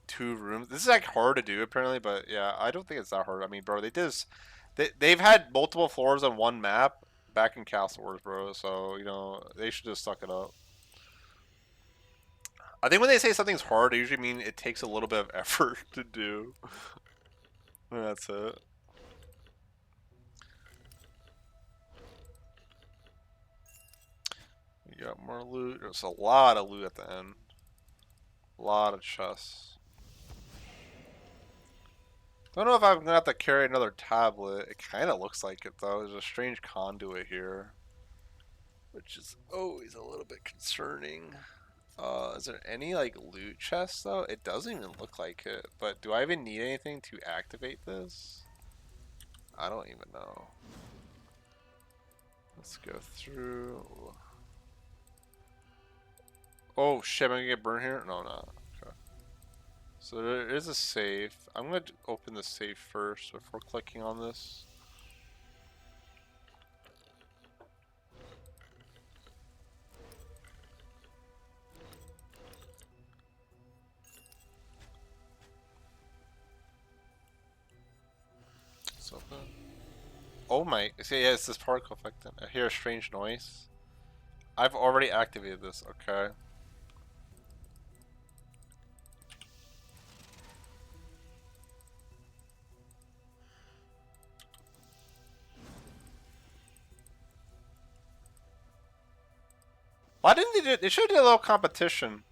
2 rooms. This is like hard to do apparently, but yeah, I don't think it's that hard. I mean, bro, they've had multiple floors on one map back in Castle Wars, bro. So you know they should just suck it up. I think when they say something's hard, they usually mean it takes a little bit of effort to do. And that's it. We got more loot. There's a lot of loot at the end. A lot of chests. Don't know if I'm gonna have to carry another tablet. It kind of looks like it though. There's a strange conduit here, which is always a little bit concerning. Is there any like loot chests though? It doesn't even look like it. But do I even need anything to activate this? I don't even know. Let's go through. Oh shit, am I gonna get burned here? No, not. Okay. So there is a safe. I'm gonna open the safe first before clicking on this. It's open. Oh my, see, yeah, it's this particle effect. I hear a strange noise. I've already activated this, okay. Why didn't they do, they should have did a little competition.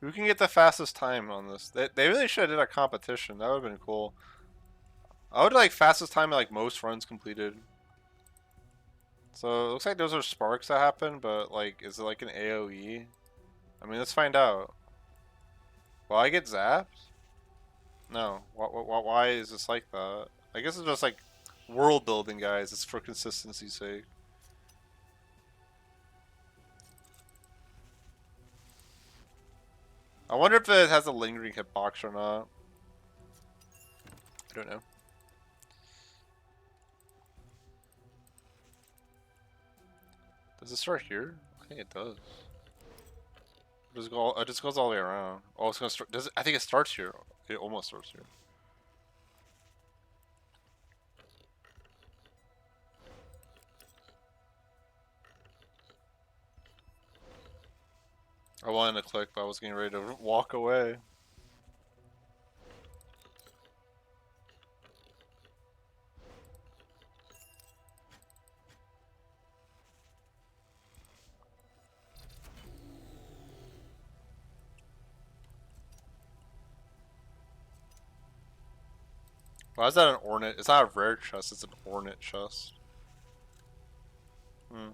Who can get the fastest time on this? They really should have did a competition, that would have been cool. I would like fastest time at like most runs completed. So it looks like those are sparks that happen, but like, is it like an AoE? I mean, let's find out. Will I get zapped? No. Why is this like that? I guess it's just like world building, guys. It's for consistency's sake. I wonder if it has a lingering hitbox or not. I don't know. Does it start here? I think it does. It just goes all the way around. Oh, it's gonna start. Does it? I think it starts here. It almost starts here. I wanted to click, but I was getting ready to walk away. Why is that an ornate? It's not a rare chest, it's an ornate chest. Hmm.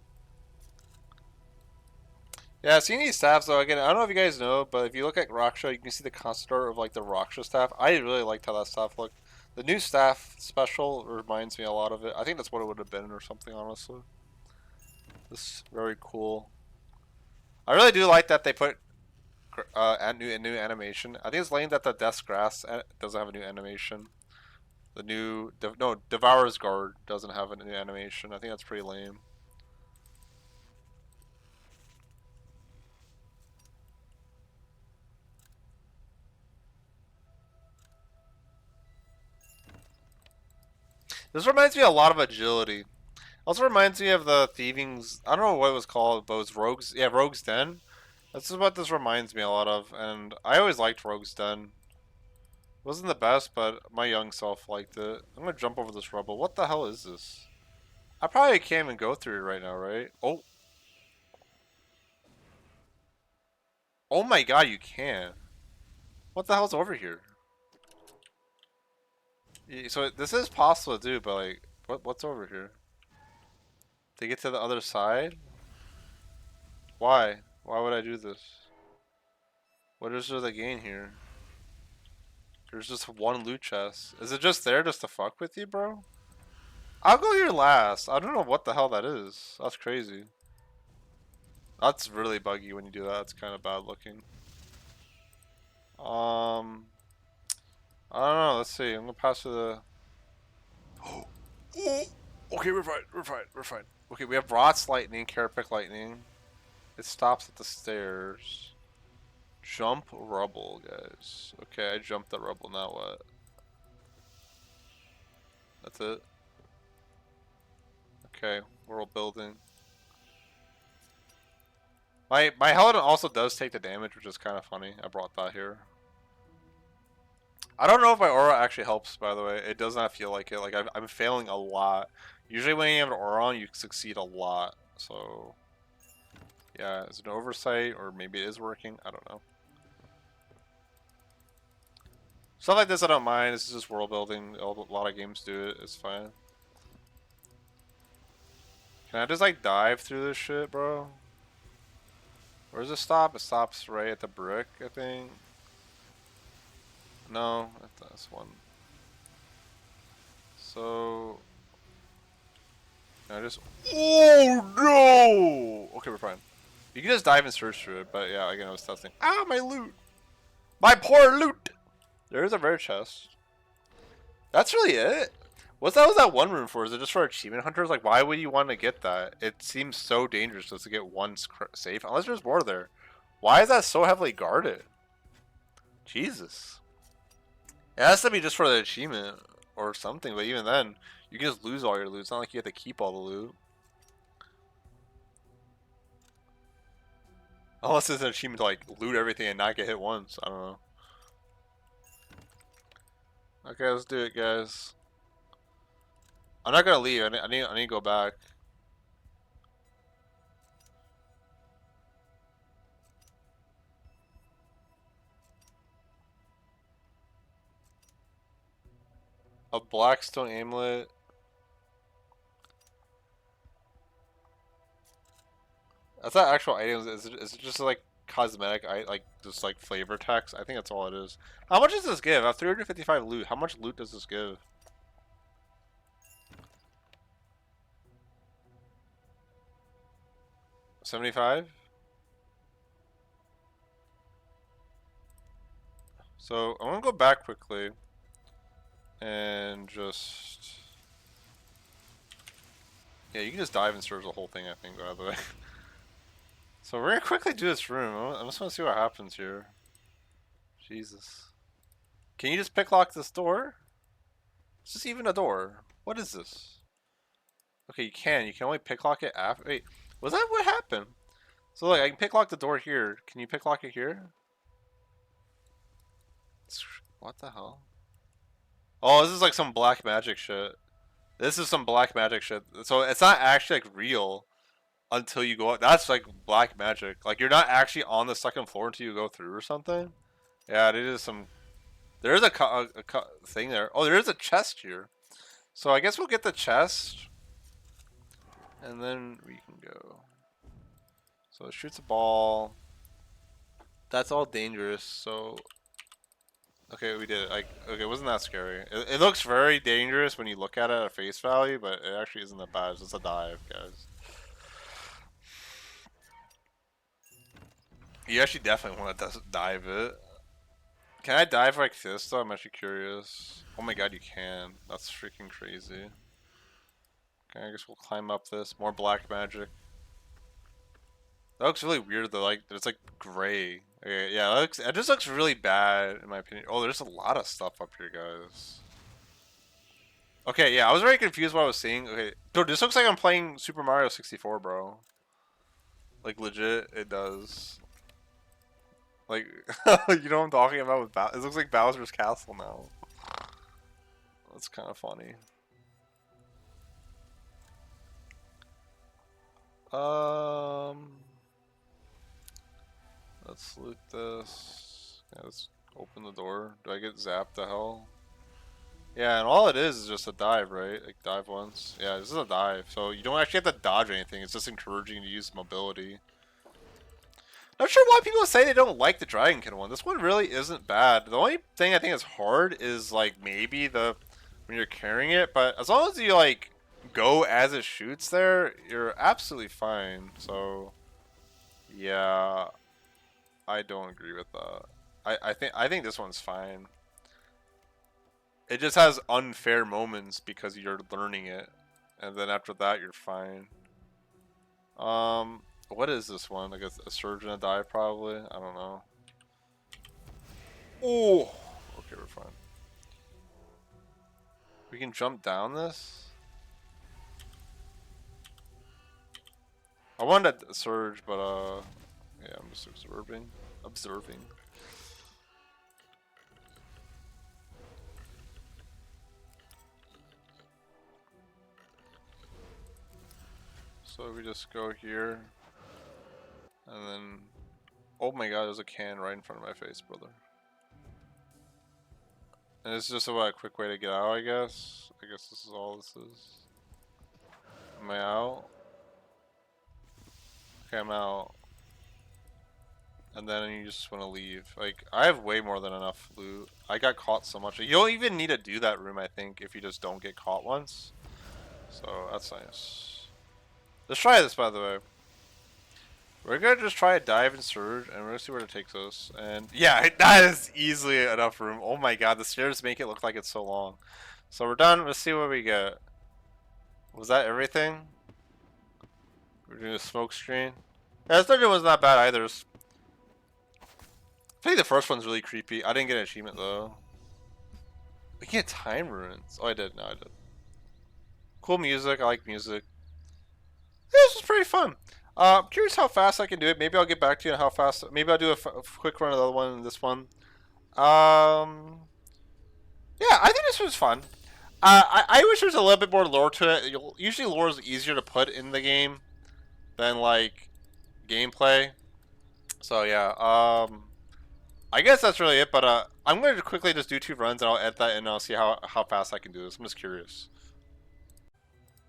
Yeah, seeing these staffs though, again, I don't know if you guys know, but if you look at Raksha, you can see the concept art of like the Raksha staff. I really liked how that staff looked. The new staff special reminds me a lot of it. I think that's what it would have been or something, honestly. This is very cool. I really do like that they put a new animation. I think it's lame that the Death's Grass doesn't have a new animation. The new, no, Devourer's Guard doesn't have a new animation. I think that's pretty lame. This reminds me a lot of Agility. Also reminds me of the Thieving's, I don't know what it was called, but it was Rogue's, yeah, Rogue's Den. This is what this reminds me a lot of, and I always liked Rogue's Den. It wasn't the best, but my young self liked it. I'm gonna jump over this rubble. What the hell is this? I probably can't even go through it right now, right? Oh. Oh my god, you can. What the hell's over here? So this is possible to do, but like, what's over here? To get to the other side? Why? Why would I do this? What is there to gain here? There's just one loot chest. Is it just there just to fuck with you, bro? I'll go here last. I don't know what the hell that is. That's crazy. That's really buggy when you do that. It's kind of bad looking. I don't know. Let's see. I'm gonna pass to the. Oh. Okay, we're fine. We're fine. We're fine. Okay, we have Rot's Lightning, Carapace Lightning. It stops at the stairs. Jump rubble, guys. Okay, I jumped the rubble. Now what? That's it. Okay, world building. My Paladin also does take the damage, which is kind of funny. I brought that here. I don't know if my aura actually helps, by the way. It does not feel like it. Like, I'm failing a lot. Usually when you have an aura on, you succeed a lot. So, Yeah, is it an oversight or maybe it is working? I don't know. Stuff like this I don't mind. This is just world building. A lot of games do it. It's fine. Can I just like dive through this shit, bro? Where does it stop? It stops right at the brick, I think. No, that's one. So I just. Oh no! Okay, we're fine. You can just dive and search through it, but yeah, again, I was testing. Ah, my loot! My poor loot! There is a rare chest. That's really it. What was that one room for? Is it just for achievement hunters? Like, why would you want to get that? It seems so dangerous just to get one safe, unless there's more there. Why is that so heavily guarded? Jesus. It has to be just for the achievement or something, but even then, you can just lose all your loot. It's not like you have to keep all the loot. Unless it's an achievement to like loot everything and not get hit once. I don't know. Okay, let's do it, guys. I'm not gonna leave. I need to go back. A blackstone amulet. That's not actual items. Is it just like cosmetic, like just like flavor text? I think that's all it is. How much does this give? I have 355 loot. How much loot does this give? 75? So I'm gonna go back quickly and just yeah, you can just dive and search the whole thing. I think, by the way. So we're gonna quickly do this room. I just want to see what happens here. Jesus. Can you just picklock this door? Is this even a door? What is this? Okay, you can. You can only picklock it after. Wait, was that what happened? So look, I can picklock the door here. Can you picklock it here? What the hell? Oh, this is like some black magic shit. This is some black magic shit. So it's not actually like real until you go up. That's like black magic. Like you're not actually on the second floor until you go through or something. Yeah, it is some. There is a thing there. Oh, there is a chest here. So I guess we'll get the chest, and then we can go. So it shoots a ball. That's all dangerous. So okay, we did it. Like okay, it wasn't that scary. It looks very dangerous when you look at it at face value, but it actually isn't that bad. It's just a dive, guys. You actually definitely want to dive it. Can I dive like this though? I'm actually curious. Oh my god, you can. That's freaking crazy. Okay, I guess we'll climb up this. More black magic. That looks really weird though. Like it's like gray. Okay, yeah, it just looks really bad in my opinion. Oh, there's a lot of stuff up here, guys. Okay, yeah, I was very confused what I was seeing. Okay, dude, this looks like I'm playing Super Mario 64, bro. Like legit, it does. Like, you know what I'm talking about with It looks like Bowser's Castle now. That's kind of funny. Let's loot this. Yeah, let's open the door. Do I get zapped to hell? Yeah, and all it is just a dive, right? Like dive once. Yeah, this is a dive. So you don't actually have to dodge anything. It's just encouraging you to use mobility. Not sure why people say they don't like the Dragonkin one. This one really isn't bad. The only thing I think is hard is like maybe when you're carrying it, but as long as you like go as it shoots there, you're absolutely fine. So yeah, I don't agree with that. I think this one's fine. It just has unfair moments because you're learning it, and then after that you're fine. What is this one? Like a surge and a dive, probably. I don't know. Oh, okay, we're fine. We can jump down this. I wanted to surge, but yeah, I'm just observing. So we just go here. And then, oh my god, there's a can right in front of my face, brother. And this is just a quick way to get out, I guess. I guess this is all this is. Am I out? Okay, I'm out. And then you just want to leave. Like, I have way more than enough loot. I got caught so much. You don't even need to do that room, I think, if you just don't get caught once. So, that's nice. Let's try this, by the way. We're gonna just try a dive and surge, and we're gonna see where it takes us. And yeah, that is easily enough room. Oh my god, the stairs make it look like it's so long. So we're done. Let's see what we get. Was that everything? We're doing a smoke screen. Yeah, this dungeon was not bad either. I think the first one's really creepy. I didn't get an achievement though. We get time ruins. Oh, I did. No, I did. Cool music. I like music. This was pretty fun. I'm curious how fast I can do it. Maybe I'll get back to you on how fast. Maybe I'll do a quick run of the other one and this one. Yeah, I think this was fun. I wish there was a little bit more lore to it. Usually lore is easier to put in the game than like gameplay. So yeah, I guess that's really it. But I'm going to quickly just do 2 runs and I'll edit that and I'll see how fast I can do this. I'm just curious.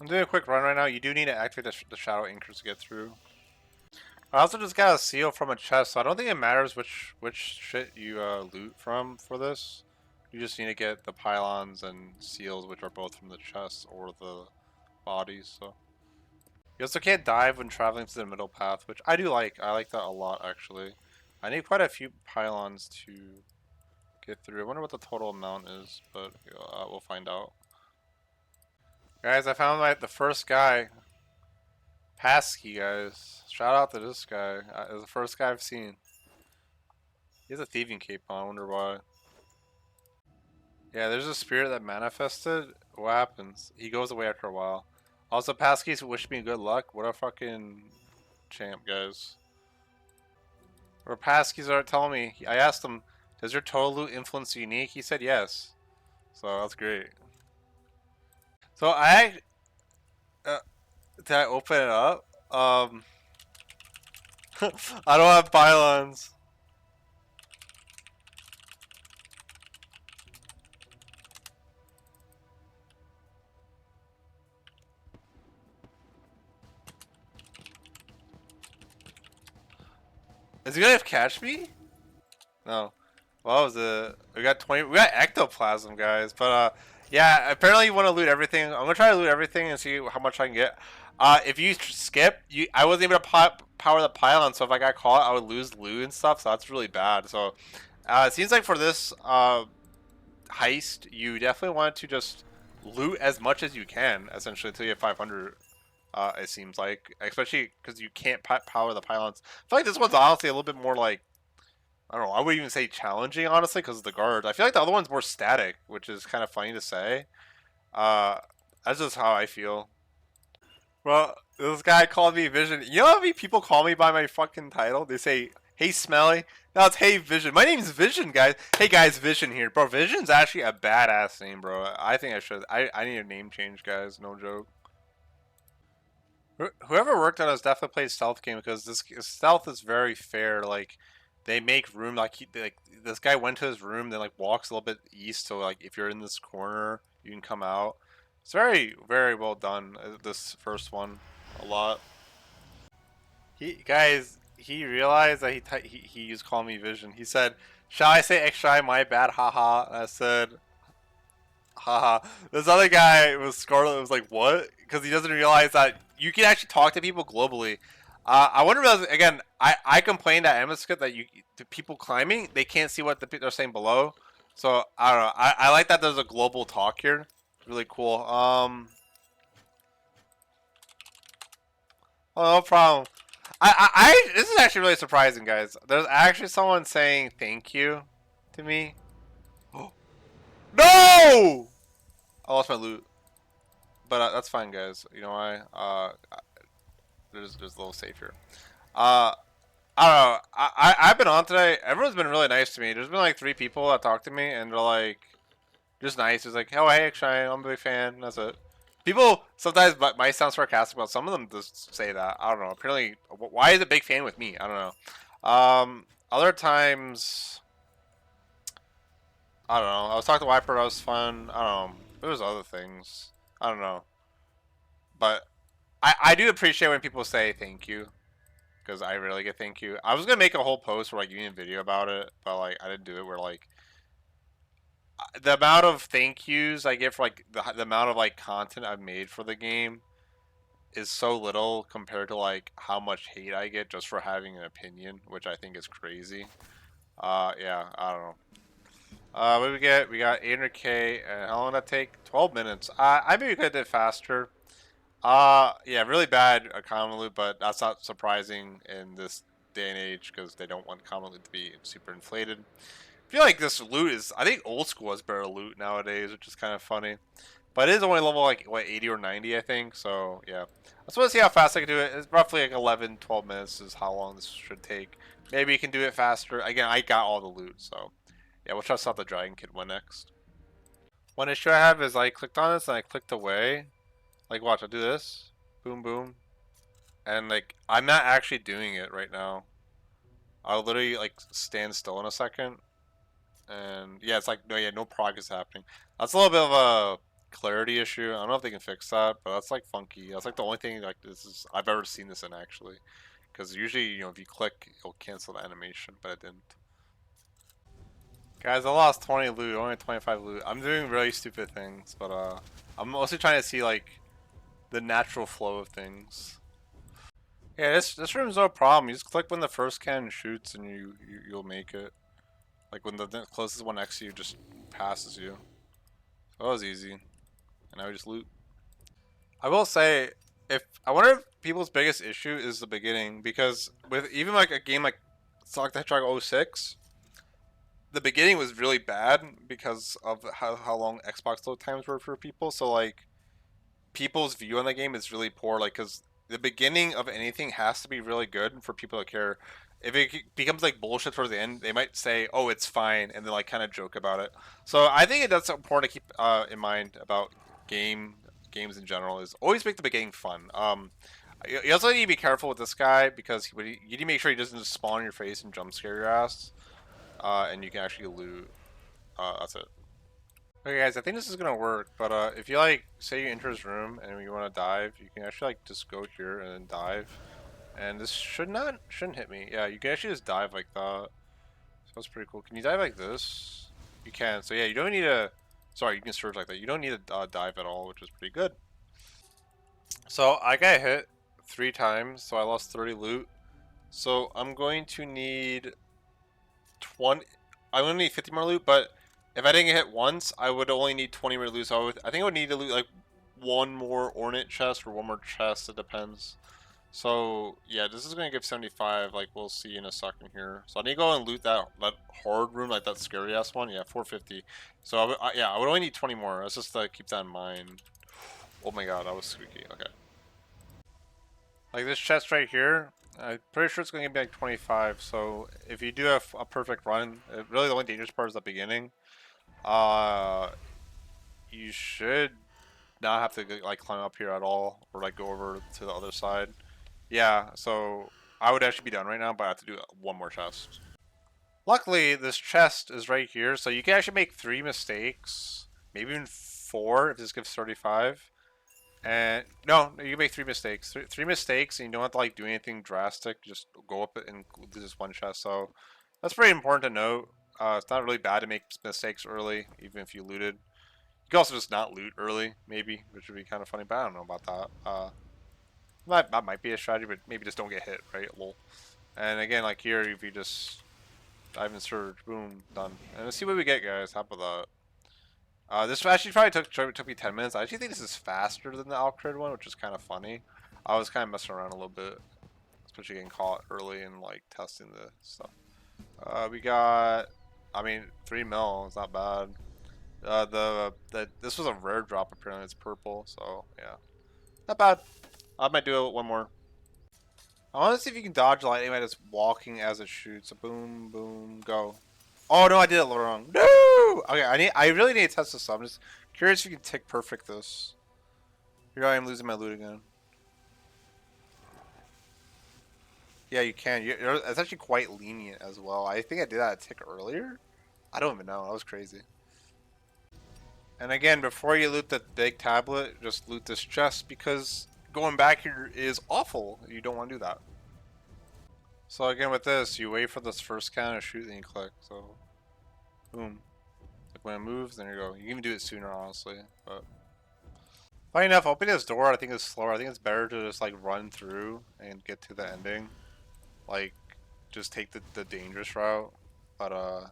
I'm doing a quick run right now. You do need to activate the shadow anchors to get through. I also just got a seal from a chest, so I don't think it matters which shit you loot from for this. You just need to get the pylons and seals, which are both from the chests or the bodies. So you also can't dive when traveling to the middle path, which I do like. I like that a lot, actually. I need quite a few pylons to get through. I wonder what the total amount is, but we'll find out. Guys, I found the first guy. Passkey, guys. Shout out to this guy. It's the first guy I've seen. He has a thieving cape on. I wonder why. Yeah, there's a spirit that manifested. What happens? He goes away after a while. Also, Passkey's wished me good luck. What a fucking champ, guys. Or Passkey's are telling me. I asked him, does your total loot influence unique? He said yes. So that's great. So did I open it up? I don't have pylons. Is he gonna catch me? No. What was it? We got ectoplasm, guys. But yeah, apparently you want to loot everything. I'm gonna try to loot everything and see how much I can get. If you skip, I wasn't able to power the pylon, so if I got caught, I would lose loot and stuff. So that's really bad. So it seems like for this heist, you definitely want to just loot as much as you can, essentially, until you have 500. It seems like, especially because you can't power the pylons. I feel like this one's honestly a little bit more like, I don't know, I wouldn't even say challenging, honestly, because of the guards. I feel like the other one's more static, which is kind of funny to say. That's just how I feel. Well, this guy called me Vision. You know how many people call me by my fucking title? They say, hey, Smelly. No, it's Hey, Vision. My name's Vision, guys. Hey, guys, Vision here. Bro, Vision's actually a badass name, bro. I think I should. I need a name change, guys. No joke. Whoever worked on us definitely played stealth game because this stealth is very fair. Like, they make room. Like, this guy went to his room, then like walks a little bit east. So like, if you're in this corner, you can come out. It's very, very well done. This first one, a lot. He realized that he used call me Vision. He said, "Shall I say XJ? My bad, haha." And I said, haha. This other guy was Scarlet. Was like, what? Because he doesn't realize that you can actually talk to people globally. I wonder about, again. I complained at Amascut that the people climbing, they can't see what they're saying below. So I don't know. I like that there's a global talk here. Really cool. Oh, no problem. This is actually really surprising, guys. There's actually someone saying thank you to me. No! I lost my loot. But that's fine, guys. You know why? There's a little safe here. I don't know. I've been on today. Everyone's been really nice to me. There's been like 3 people that talked to me, and they're like, just nice. It's like, oh, hey, Shine, I'm a big fan. That's it. People sometimes might sound sarcastic, but some of them just say that. I don't know. Apparently, why is a big fan with me? I don't know. Other times, I don't know. I was talking to Wiper. That was fun. I don't know. There was other things. I don't know. But I do appreciate when people say thank you. Because I really get thank you. I was going to make a whole post where like giving a video about it. But like I didn't do it where like the amount of thank yous I get for like the amount of like content I've made for the game is so little compared to like how much hate I get just for having an opinion, which I think is crazy. Yeah, I don't know. What do we get? We got 800k, and how long did that take? 12 minutes. I maybe could have did faster. Yeah, really bad common loot, but that's not surprising in this day and age because they don't want common loot to be super inflated. I feel like this loot is, I think old school has better loot nowadays, which is kind of funny. But it is only level like, what, 80 or 90, I think, so yeah. I just want to see how fast I can do it. It's roughly like 11, 12 minutes is how long this should take. Maybe you can do it faster. Again, I got all the loot, so yeah, we'll test out the Dragon Kid one next. One issue I have is I clicked on this and I clicked away. Like, watch, I'll do this. Boom, boom. And like, I'm not actually doing it right now. I'll literally like stand still in a second. And yeah, it's like, no, yeah, no progress happening. That's a little bit of a clarity issue. I don't know if they can fix that, but that's like funky. That's like the only thing like this is I've ever seen this in actually. Because usually, you know, if you click, it'll cancel the animation, but it didn't. Guys, I lost 20 loot, only 25 loot. I'm doing really stupid things, but I'm mostly trying to see like the natural flow of things. Yeah, this room's no problem. You just click when the first cannon shoots, and you'll make it. Like when the closest one next to you just passes you. That was easy. And now we just loot. I will say, if I wonder if people's biggest issue is the beginning, because with even like a game like Sonic the Hedgehog 06, the beginning was really bad because of how long Xbox load times were for people. So like people's view on the game is really poor. Like because the beginning of anything has to be really good for people to care. If it becomes like bullshit towards the end, they might say, "Oh, it's fine," and then like kind of joke about it. So I think that's important to keep in mind about games in general is always make the beginning fun. You also need to be careful with this guy because you need to make sure he doesn't just spawn in your face and jump scare your ass, and you can actually loot. That's it. Okay, guys, I think this is gonna work. But if you like, say you enter his room and you want to dive, you can actually like just go here and then dive. And this shouldn't hit me. Yeah, you can actually just dive like that. So that's pretty cool. Can you dive like this? You can. So yeah, you don't need to. Sorry, you can surge like that. You don't need to dive at all, which is pretty good. So I got hit 3 times, so I lost 30 loot. So I'm going to need 20. I'm gonna need 50 more loot, but if I didn't get hit once, I would only need 20 more loot. So I think I would need to loot like one more ornate chest or one more chest. It depends. So yeah, this is gonna give 75. Like we'll see in a second here. So I need to go and loot that hard room, like that scary ass one. Yeah, 450. So yeah, I would only need 20 more. Let's just keep that in mind. Oh my god, that was squeaky. Okay. Like this chest right here, I'm pretty sure it's gonna give me like 25. So if you do have a perfect run, really the only dangerous part is the beginning. Uh, you should not have to like climb up here at all, or like go over to the other side. Yeah, so I would actually be done right now, but I have to do one more chest. Luckily, this chest is right here, so you can actually make 3 mistakes, maybe even 4 if this gives 35. And no, you can make 3 mistakes. Three mistakes, and you don't have to like do anything drastic. Just go up and do this one chest. So that's pretty important to note. It's not really bad to make mistakes early, even if you looted. You can also just not loot early, maybe, which would be kind of funny. But I don't know about that. That might be a strategy, but maybe just don't get hit, right? Lol. And again, like here, if you just dive and surge, boom, done. And let's see what we get, guys. How about that? This actually probably took me 10 minutes. I actually think this is faster than the Alcrid one, which is kind of funny. I was kind of messing around a little bit, especially getting caught early and like testing the stuff. We got, I mean, 3 mil. It's not bad. This was a rare drop. Apparently, it's purple. So yeah, not bad. I might do it one more. I want to see if you can dodge lightning by just walking as it shoots. Boom, boom, go. Oh no, I did it wrong. No. Okay, I really need to test this. So I'm just curious if you can tick perfect this. Here I am losing my loot again. Yeah, you can. It's actually quite lenient as well. I think I did that a tick earlier. I don't even know. That was crazy. And again, before you loot the big tablet, just loot this chest because going back here is awful. You don't want to do that. So again, with this, you wait for this first count to shoot, then you click. So, boom. Like when it moves, then you go. You can even do it sooner, honestly. But funny enough, opening this door, I think is slower. I think it's better to just like run through and get to the ending. Like, just take the dangerous route. But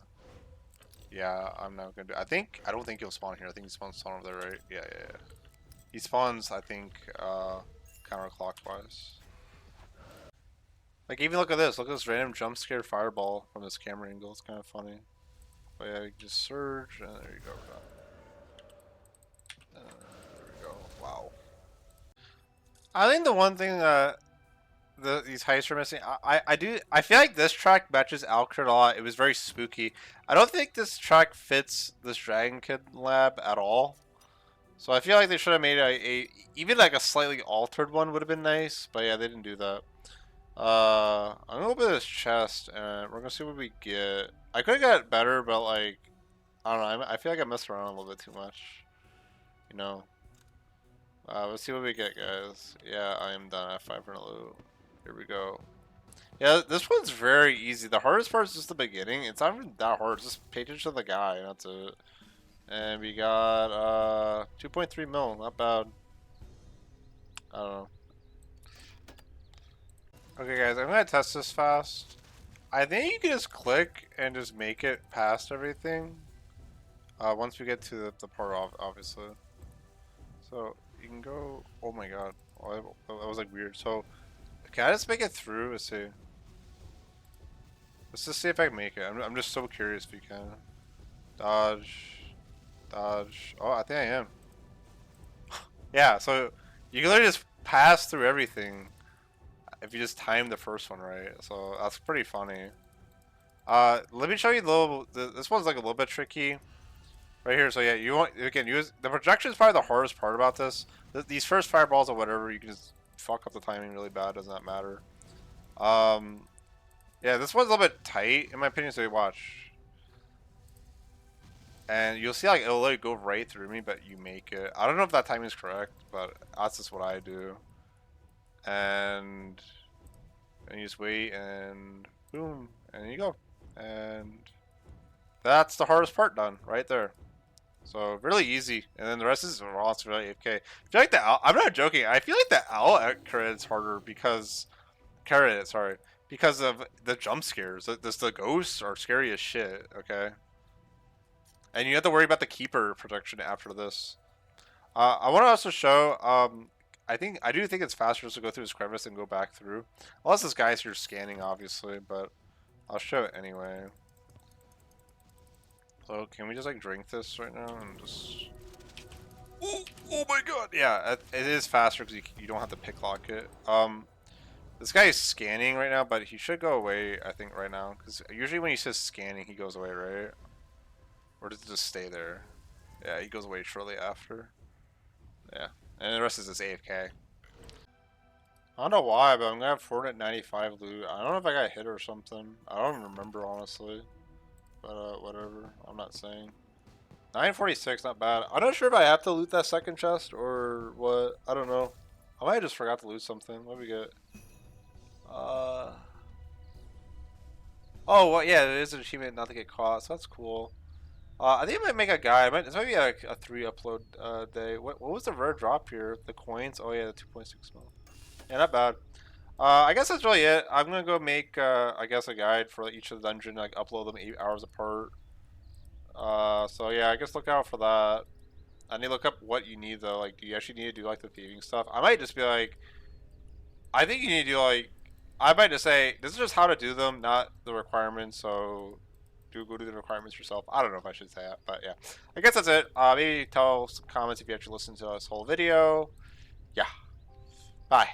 yeah, I'm not gonna do. I don't think he'll spawn here. I think he spawns over there, right? Yeah. He spawns, I think, counterclockwise. Like, even look at this. Look at this random jump scare fireball from this camera angle. It's kind of funny. But yeah, you just surge, and there you go. There we go. Wow. I think the one thing that these heists are missing, I feel like this track matches Amascut a lot. It was very spooky. I don't think this track fits this Dragon Kid lab at all. So I feel like they should have made even like a slightly altered one would have been nice. But yeah, they didn't do that. I'm gonna open this chest and we're gonna see what we get. I could have got better, but like, I don't know. I feel like I messed around a little bit too much. You know. Let's see what we get, guys. Yeah, I am done at 5 loot. Here we go. Yeah, this one's very easy. The hardest part is just the beginning. It's not even that hard. Just pay attention to the guy. That's it. And we got 2.3 mil. Not bad. I don't know. Okay, guys, I'm gonna test this fast. I think you can just click and just make it past everything. Once we get to the part, obviously. So you can go. Oh my god, oh, that was like weird. So can I just make it through? Let's see. Let's just see if I can make it. I'm just so curious if you can. Dodge, dodge. Oh, I think I am. Yeah. So you can literally just pass through everything if you just time the first one right. So that's pretty funny. Let me show you a little. This one's like a little bit tricky. Right here, so yeah, you want again use the projection is probably the hardest part about this. These first fireballs or whatever, you can just fuck up the timing really bad. Does not matter. Yeah, this one's a little bit tight in my opinion. So you watch, and you'll see like it'll like go right through me, but you make it. I don't know if that timing is correct, but that's just what I do. And you just wait, and boom, and there you go, and that's the hardest part done right there. So really easy, and then the rest is raw. It's really AFK. I feel like I'm not joking. I feel like the owl at Kharid is harder because Kharid, sorry, because of the jump scares. The ghosts are scary as shit. Okay, and you have to worry about the keeper protection after this. I want to also show. I do think it's faster just to go through this crevice and go back through. Unless this guy's here scanning, obviously, but I'll show it anyway. So can we just like drink this right now and just... Oh my god! Yeah, it is faster because you don't have to pick lock it. This guy is scanning right now, but he should go away, I think, right now. Because usually when he says scanning, he goes away, right? Or does it just stay there? Yeah, he goes away shortly after. Yeah, and the rest is just AFK. I don't know why, but I'm gonna have 495 loot. I don't know if I got hit or something. I don't remember, honestly. But whatever, I'm not saying. 946, not bad. I'm not sure if I have to loot that second chest or what. I don't know. I might have just forgot to loot something. What do we get? Oh, well, yeah, it is an achievement not to get caught, so that's cool. I think I might make a guide. This might be like a 3 upload day. What was the rare drop here? The coins? Oh yeah, the 2.6 mil. Yeah, not bad. I guess that's really it. I'm gonna go make, I guess, a guide for each of the dungeon, like upload them 8 hours apart. So yeah, I guess look out for that. I need to look up what you need though. Like, do you actually need to do like the thieving stuff? I might just be like, I think you need to do like, I might just say this is just how to do them, not the requirements. So go do the requirements yourself. I don't know if I should say that, but yeah, I guess that's it. Maybe tell some comments if you actually listened to this whole video. Yeah, bye.